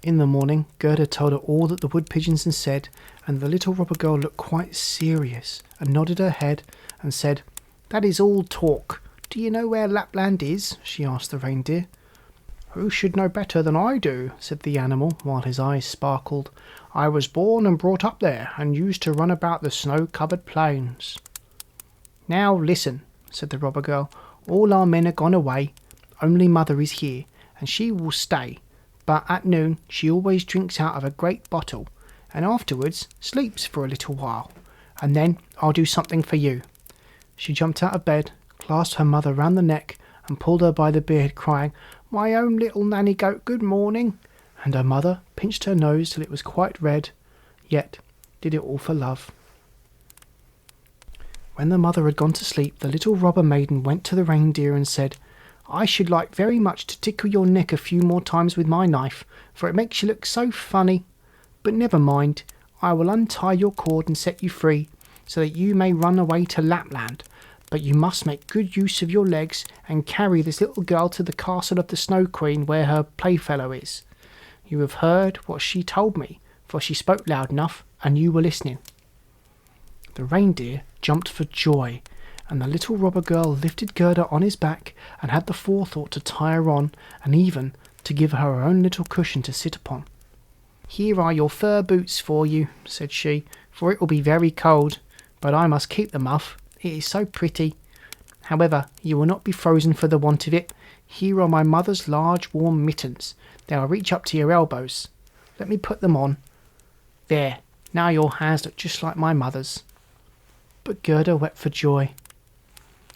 In the morning, Gerda told her all that the wood pigeons had said, and the little robber girl looked quite serious, and nodded her head, and said, "That is all talk. Do you know where Lapland is?" she asked the reindeer. "Who should know better than I do?" said the animal, while his eyes sparkled. "I was born and brought up there, and used to run about the snow-covered plains." "Now listen," said the robber girl. "All our men are gone away. Only Mother is here, and she will stay. But at noon she always drinks out of a great bottle, and afterwards sleeps for a little while, and then I'll do something for you." She jumped out of bed, clasped her mother round the neck, and pulled her by the beard, crying, My own little nanny goat, good morning." And her mother pinched her nose till it was quite red, yet did it all for love. When the mother had gone to sleep, the little robber maiden went to the reindeer and said, "I should like very much to tickle your neck a few more times with my knife, for it makes you look so funny. But never mind, I will untie your cord and set you free, so that you may run away to Lapland. But you must make good use of your legs and carry this little girl to the castle of the Snow Queen, where her playfellow is. You have heard what she told me, for she spoke loud enough, and you were listening." The reindeer jumped for joy, and the little robber girl lifted Gerda on his back and had the forethought to tie her on, and even to give her her own little cushion to sit upon. "Here are your fur boots for you," said she, "for it will be very cold, but I must keep the muff, it is so pretty. However, you will not be frozen for the want of it. Here are my mother's large warm mittens, they will reach up to your elbows. Let me put them on. There, now your hands look just like my mother's." But Gerda wept for joy.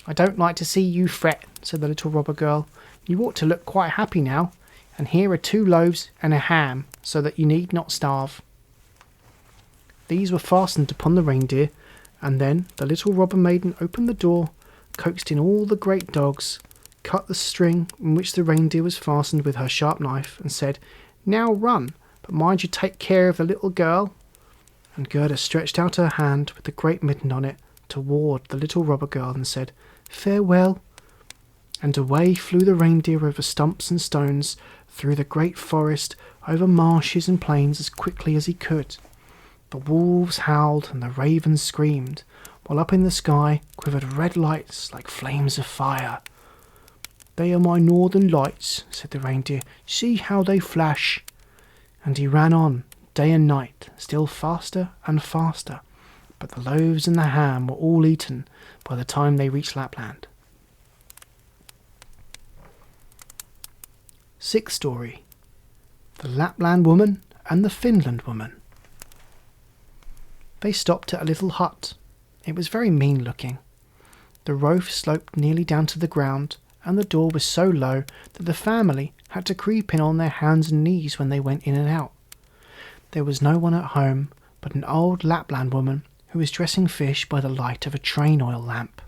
"I don't like to see you fret," said the little robber girl. "You ought to look quite happy now, and here are 2 loaves and a ham, so that you need not starve." These were fastened upon the reindeer, and then the little robber maiden opened the door, coaxed in all the great dogs, cut the string in which the reindeer was fastened with her sharp knife, and said, "Now run, but mind you take care of the little girl." And Gerda stretched out her hand with the great mitten on it toward the little robber girl and said, "Farewell." And away flew the reindeer over stumps and stones, through the great forest, over marshes and plains as quickly as he could. The wolves howled and the ravens screamed, while up in the sky quivered red lights like flames of fire. "They are my northern lights," said the reindeer. "See how they flash." And he ran on, day and night, still faster and faster, but the loaves and the ham were all eaten by the time they reached Lapland. Sixth story: The Lapland Woman and the Finland Woman. They stopped at a little hut. It was very mean looking. The roof sloped nearly down to the ground, and the door was so low that the family had to creep in on their hands and knees when they went in and out. There was no one at home but an old Lapland woman who was dressing fish by the light of a train oil lamp.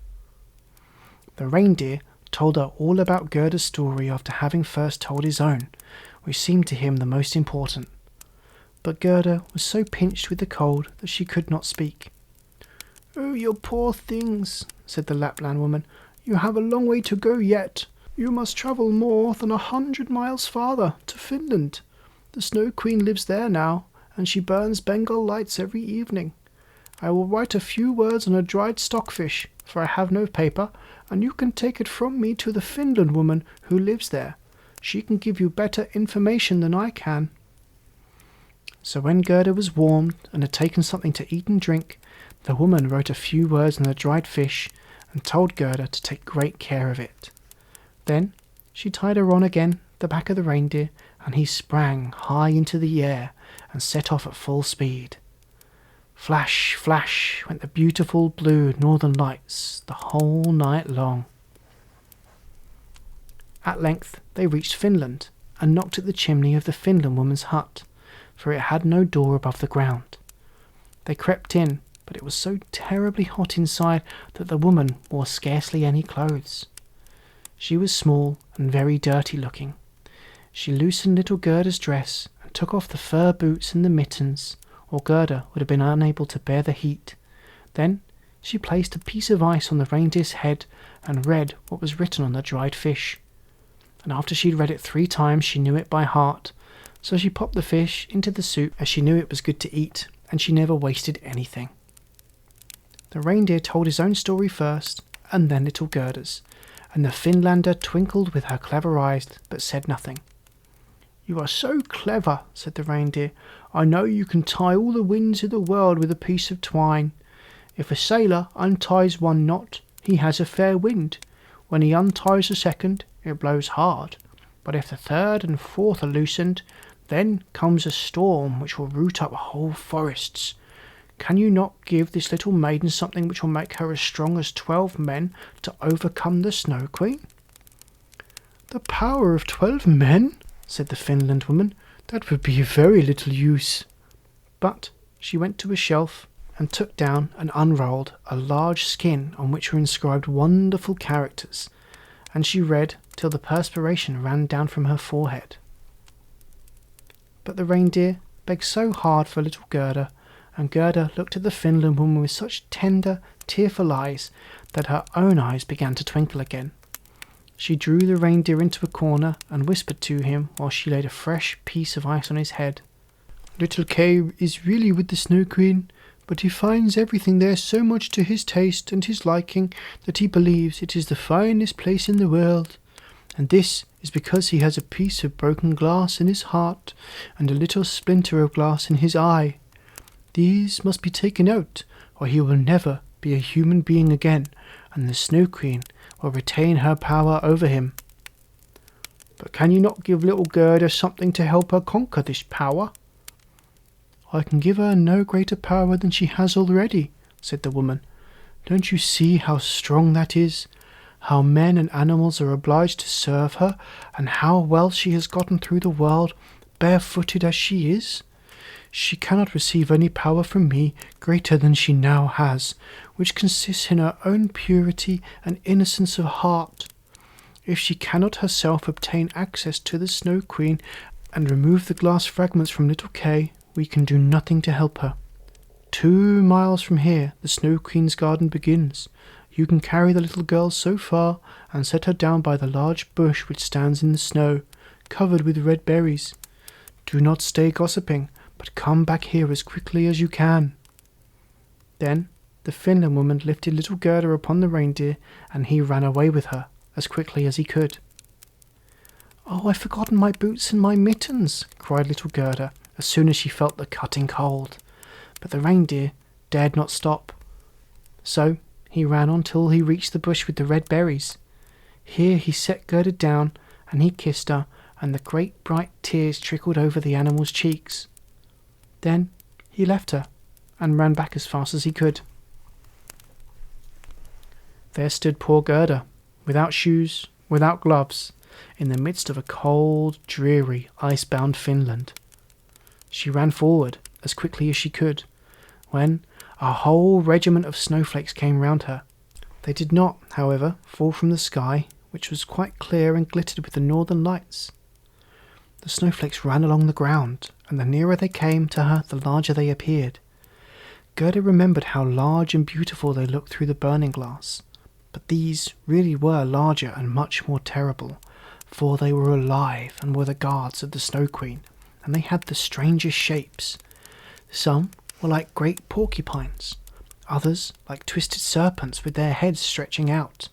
The reindeer told her all about Gerda's story after having first told his own, which seemed to him the most important. But Gerda was so pinched with the cold that she could not speak. "Oh, you poor things," said the Lapland woman. "You have a long way to go yet. You must travel more than 100 miles farther, to Finland. The Snow Queen lives there now, and she burns Bengal lights every evening. I will write a few words on a dried stockfish, for I have no paper, and you can take it from me to the Finland woman who lives there. She can give you better information than I can." So when Gerda was warmed and had taken something to eat and drink, the woman wrote a few words on the dried fish and told Gerda to take great care of it. Then she tied her on again the back of the reindeer, and he sprang high into the air and set off at full speed. Flash, flash went the beautiful blue northern lights the whole night long. At length they reached Finland, and knocked at the chimney of the Finland woman's hut, for it had no door above the ground. They crept in, but it was so terribly hot inside that the woman wore scarcely any clothes. She was small and very dirty looking. She loosened little Gerda's dress and took off the fur boots and the mittens, or Gerda would have been unable to bear the heat. Then she placed a piece of ice on the reindeer's head and read what was written on the dried fish. And after she'd read it 3 times, she knew it by heart, so she popped the fish into the soup, as she knew it was good to eat, and she never wasted anything. The reindeer told his own story first, and then little Gerda's, and the Finlander twinkled with her clever eyes, but said nothing. "You are so clever," said the reindeer. "I know you can tie all the winds of the world with a piece of twine. If a sailor unties 1 knot, he has a fair wind. When he unties the second, it blows hard. But if the third and fourth are loosened, then comes a storm which will root up whole forests. Can you not give this little maiden something which will make her as strong as 12 men to overcome the Snow Queen?" "The power of 12 men?" said the Finland woman. "That would be of very little use." But she went to a shelf and took down and unrolled a large skin on which were inscribed wonderful characters, and she read till the perspiration ran down from her forehead. But the reindeer begged so hard for little Gerda, and Gerda looked at the Finland woman with such tender, tearful eyes that her own eyes began to twinkle again. She drew the reindeer into a corner and whispered to him while she laid a fresh piece of ice on his head. "Little Kay is really with the Snow Queen, but he finds everything there so much to his taste and his liking that he believes it is the finest place in the world. And this is because he has a piece of broken glass in his heart and a little splinter of glass in his eye. These must be taken out, or he will never be a human being again, and the Snow Queen will retain her power over him." "But can you not give little Gerda something to help her conquer this power?" "I can give her no greater power than she has already," said the woman. "Don't you see how strong that is? How men and animals are obliged to serve her, and how well she has gotten through the world, barefooted as she is? She cannot receive any power from me greater than she now has, which consists in her own purity and innocence of heart. If she cannot herself obtain access to the Snow Queen and remove the glass fragments from little Kay, we can do nothing to help her. 2 miles from here the Snow Queen's garden begins. You can carry the little girl so far and set her down by the large bush which stands in the snow, covered with red berries. Do not stay gossiping, but come back here as quickly as you can." Then the Finland woman lifted little Gerda upon the reindeer, and he ran away with her as quickly as he could. "Oh, I've forgotten my boots and my mittens," cried little Gerda, as soon as she felt the cutting cold. But the reindeer dared not stop. So he ran on till he reached the bush with the red berries. Here he set Gerda down, and he kissed her, and the great bright tears trickled over the animal's cheeks. Then he left her, and ran back as fast as he could. There stood poor Gerda, without shoes, without gloves, in the midst of a cold, dreary, ice-bound Finland. She ran forward as quickly as she could, when a whole regiment of snowflakes came round her. They did not, however, fall from the sky, which was quite clear and glittered with the northern lights. The snowflakes ran along the ground, and the nearer they came to her, the larger they appeared. Gerda remembered how large and beautiful they looked through the burning glass, but these really were larger and much more terrible, for they were alive and were the guards of the Snow Queen, and they had the strangest shapes. Some were like great porcupines, others like twisted serpents with their heads stretching out,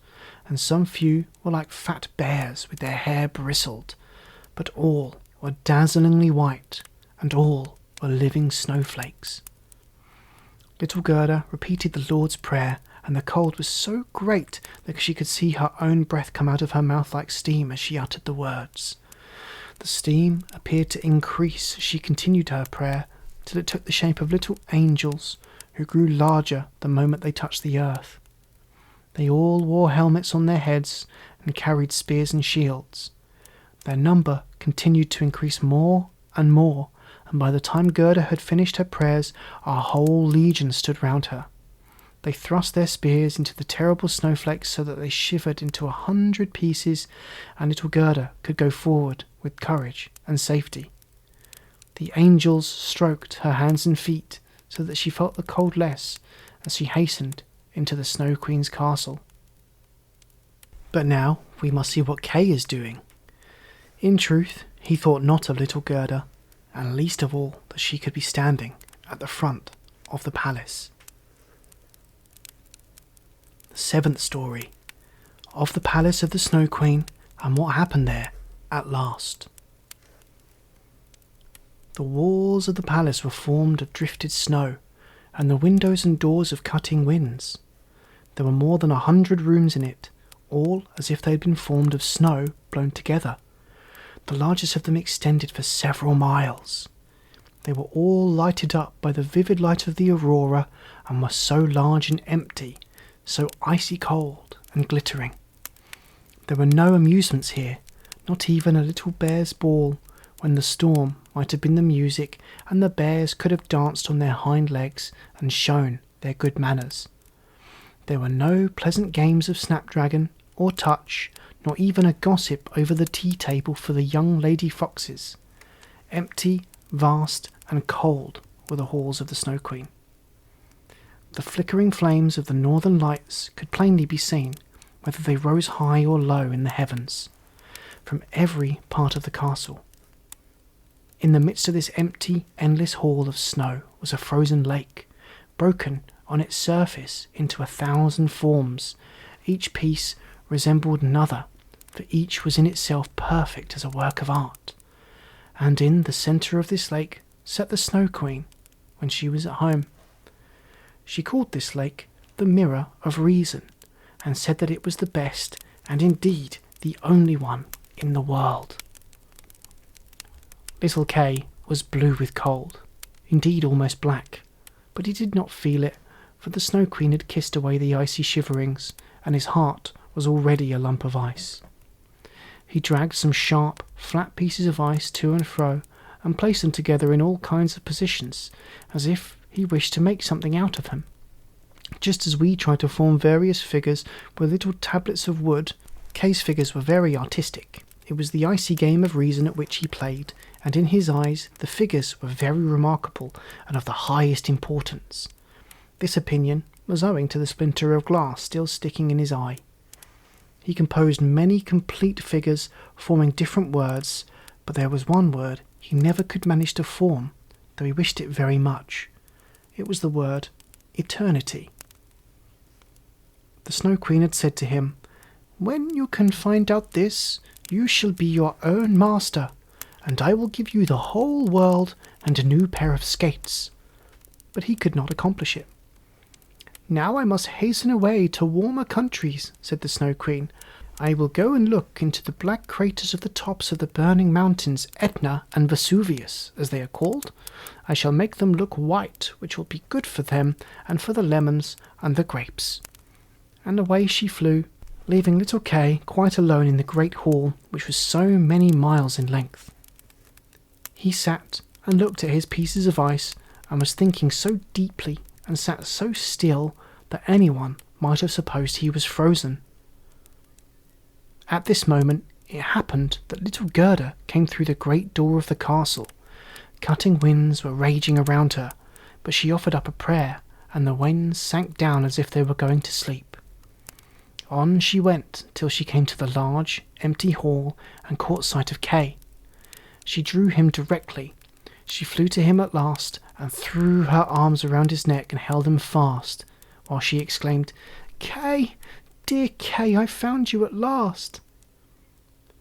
and some few were like fat bears with their hair bristled, but all were dazzlingly white, and all were living snowflakes. Little Gerda repeated the Lord's Prayer, and the cold was so great that she could see her own breath come out of her mouth like steam as she uttered the words. The steam appeared to increase as she continued her prayer, till it took the shape of little angels, who grew larger the moment they touched the earth. They all wore helmets on their heads and carried spears and shields. Their number continued to increase more, and by the time Gerda had finished her prayers, a whole legion stood round her. They thrust their spears into the terrible snowflakes so that they shivered into 100 pieces, and little Gerda could go forward with courage and safety. The angels stroked her hands and feet so that she felt the cold less as she hastened into the Snow Queen's castle. But now we must see what Kay is doing. In truth, he thought not of little Gerda, and least of all that she could be standing at the front of the palace. The 7th story of the palace of the Snow Queen and what happened there at last. The walls of the palace were formed of drifted snow, and the windows and doors of cutting winds. There were more than 100 rooms in it, all as if they had been formed of snow blown together. The largest of them extended for several miles. They were all lighted up by the vivid light of the aurora, and were so large and empty, so icy cold and glittering. There were no amusements here, not even a little bear's ball, when the storm might have been the music, and the bears could have danced on their hind legs and shown their good manners. There were no pleasant games of snapdragon or touch, nor even a gossip over the tea table for the young lady foxes. Empty, vast, and cold were the halls of the Snow Queen. The flickering flames of the northern lights could plainly be seen, whether they rose high or low in the heavens, from every part of the castle. In the midst of this empty, endless hall of snow was a frozen lake, broken on its surface into 1,000 forms. Each piece resembled another, for each was in itself perfect as a work of art. And in the centre of this lake sat the Snow Queen when she was at home. She called this lake the Mirror of Reason, and said that it was the best, and indeed the only one in the world. Little Kay was blue with cold, indeed almost black, but he did not feel it, for the Snow Queen had kissed away the icy shiverings, and his heart was already a lump of ice. He dragged some sharp, flat pieces of ice to and fro, and placed them together in all kinds of positions, as if he wished to make something out of them. Just as we try to form various figures with little tablets of wood, Kay's figures were very artistic. It was the icy game of reason at which he played, and in his eyes the figures were very remarkable and of the highest importance. This opinion was owing to the splinter of glass still sticking in his eye. He composed many complete figures forming different words, but there was one word he never could manage to form, though he wished it very much. It was the word eternity. The Snow Queen had said to him, "When you can find out this, you shall be your own master, and I will give you the whole world and a new pair of skates." But he could not accomplish it. "Now I must hasten away to warmer countries," said the Snow Queen. "I will go and look into the black craters of the tops of the burning mountains, Etna and Vesuvius, as they are called. I shall make them look white, which will be good for them, and for the lemons and the grapes." And away she flew, leaving little Kay quite alone in the great hall, which was so many miles in length. He sat and looked at his pieces of ice, and was thinking so deeply and sat so still that anyone might have supposed he was frozen. At this moment it happened that little Gerda came through the great door of the castle. Cutting winds were raging around her, but she offered up a prayer, and the winds sank down as if they were going to sleep. On she went till she came to the large, empty hall and caught sight of Kay. She drew him directly. She flew to him at last and threw her arms around his neck and held him fast, while she exclaimed, "Kay, dear Kay, I found you at last."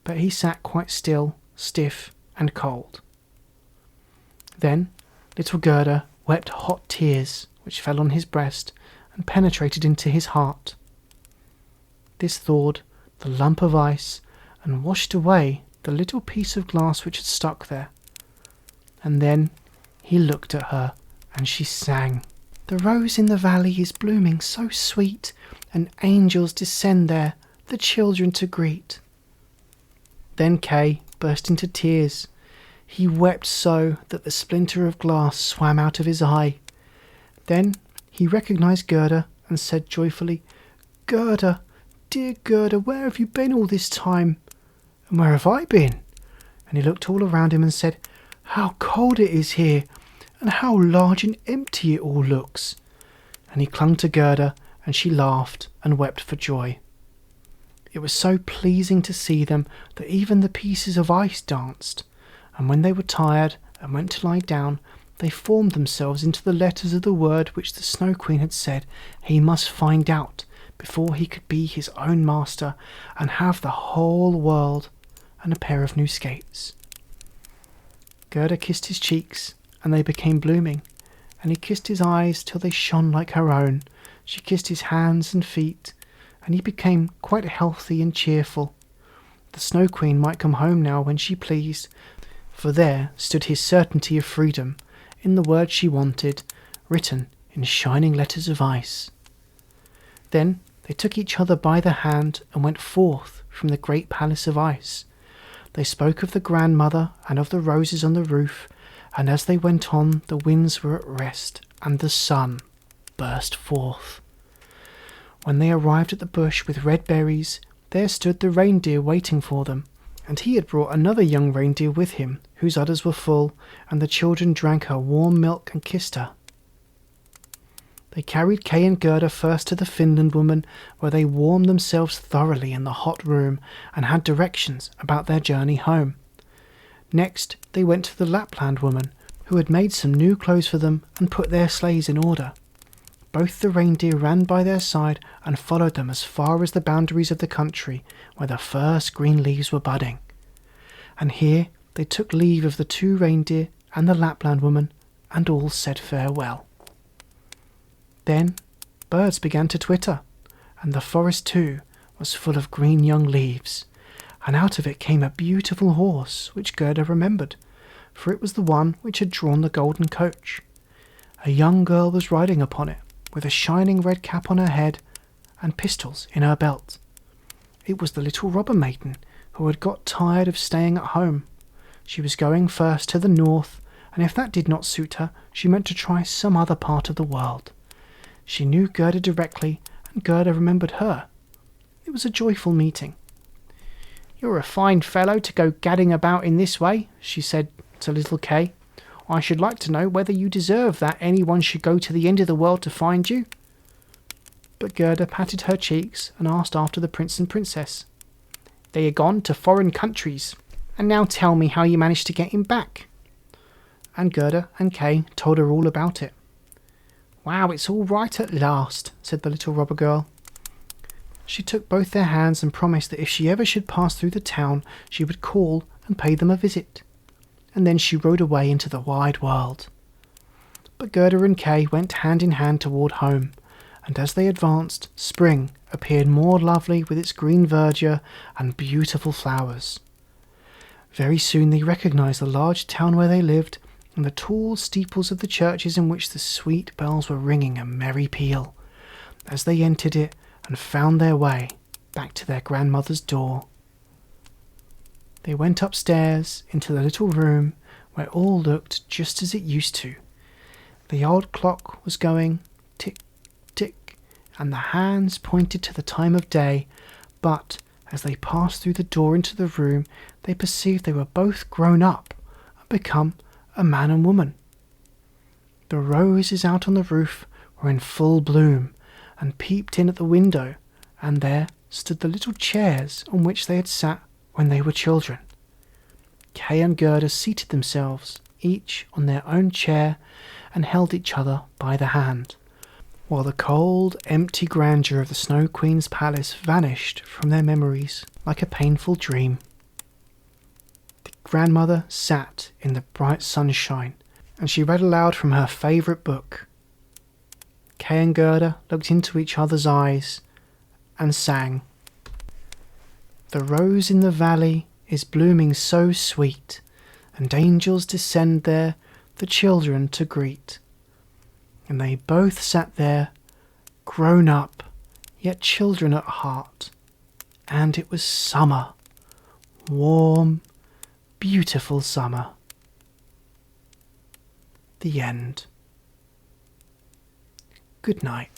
But he sat quite still, stiff and cold. Then little Gerda wept hot tears, which fell on his breast and penetrated into his heart. This thawed the lump of ice and washed away the little piece of glass which had stuck there. And then he looked at her, and she sang, "The rose in the valley is blooming so sweet, and angels descend there, the children to greet." Then Kay burst into tears. He wept so that the splinter of glass swam out of his eye. Then he recognized Gerda and said joyfully, "Gerda, dear Gerda, where have you been all this time?" "And where have I been?" And he looked all around him and said, "How cold it is here, and how large and empty it all looks." And he clung to Gerda, and she laughed and wept for joy. It was so pleasing to see them that even the pieces of ice danced, and when they were tired and went to lie down, they formed themselves into the letters of the word which the Snow Queen had said he must find out before he could be his own master and have the whole world and a pair of new skates. Gerda kissed his cheeks, and they became blooming, and he kissed his eyes till they shone like her own. She kissed his hands and feet, and he became quite healthy and cheerful. The Snow Queen might come home now when she pleased, for there stood his certainty of freedom in the word she wanted, written in shining letters of ice. Then they took each other by the hand and went forth from the great palace of ice. They spoke of the grandmother and of the roses on the roof, and as they went on, the winds were at rest, and the sun burst forth. When they arrived at the bush with red berries, there stood the reindeer waiting for them, and he had brought another young reindeer with him, whose udders were full, and the children drank her warm milk and kissed her. They carried Kay and Gerda first to the Finland woman, where they warmed themselves thoroughly in the hot room and had directions about their journey home. Next, they went to the Lapland woman, who had made some new clothes for them and put their sleighs in order. Both the reindeer ran by their side and followed them as far as the boundaries of the country, where the first green leaves were budding. And here they took leave of the 2 reindeer and the Lapland woman, and all said farewell. Then birds began to twitter, and the forest too was full of green young leaves, and out of it came a beautiful horse, which Gerda remembered, for it was the one which had drawn the golden coach. A young girl was riding upon it, with a shining red cap on her head and pistols in her belt. It was the little robber maiden who had got tired of staying at home. She was going first to the north, and if that did not suit her, she meant to try some other part of the world. She knew Gerda directly, and Gerda remembered her. It was a joyful meeting. "You're a fine fellow to go gadding about in this way," she said to little Kay. "I should like to know whether you deserve that anyone should go to the end of the world to find you." But Gerda patted her cheeks and asked after the prince and princess. "They are gone to foreign countries, and now tell me how you managed to get him back." And Gerda and Kay told her all about it. "Wow, it's all right at last," said the little robber girl. She took both their hands and promised that if she ever should pass through the town, she would call and pay them a visit. And then she rode away into the wide world. But Gerda and Kay went hand in hand toward home, and as they advanced, spring appeared more lovely with its green verdure and beautiful flowers. Very soon they recognized the large town where they lived, and the tall steeples of the churches in which the sweet bells were ringing a merry peal, as they entered it and found their way back to their grandmother's door. They went upstairs into the little room where all looked just as it used to. The old clock was going tick, tick, and the hands pointed to the time of day, but as they passed through the door into the room, they perceived they were both grown up and become a man and woman. The roses out on the roof were in full bloom and peeped in at the window, and there stood the little chairs on which they had sat when they were children. Kay and Gerda seated themselves, each on their own chair, and held each other by the hand, while the cold, empty grandeur of the Snow Queen's palace vanished from their memories like a painful dream. The grandmother sat in the bright sunshine, and she read aloud from her favourite book. Kay and Gerda looked into each other's eyes and sang. "The rose in the valley is blooming so sweet, and angels descend there the children to greet." And they both sat there, grown up, yet children at heart, and it was summer, warm, beautiful summer. The end. Good night.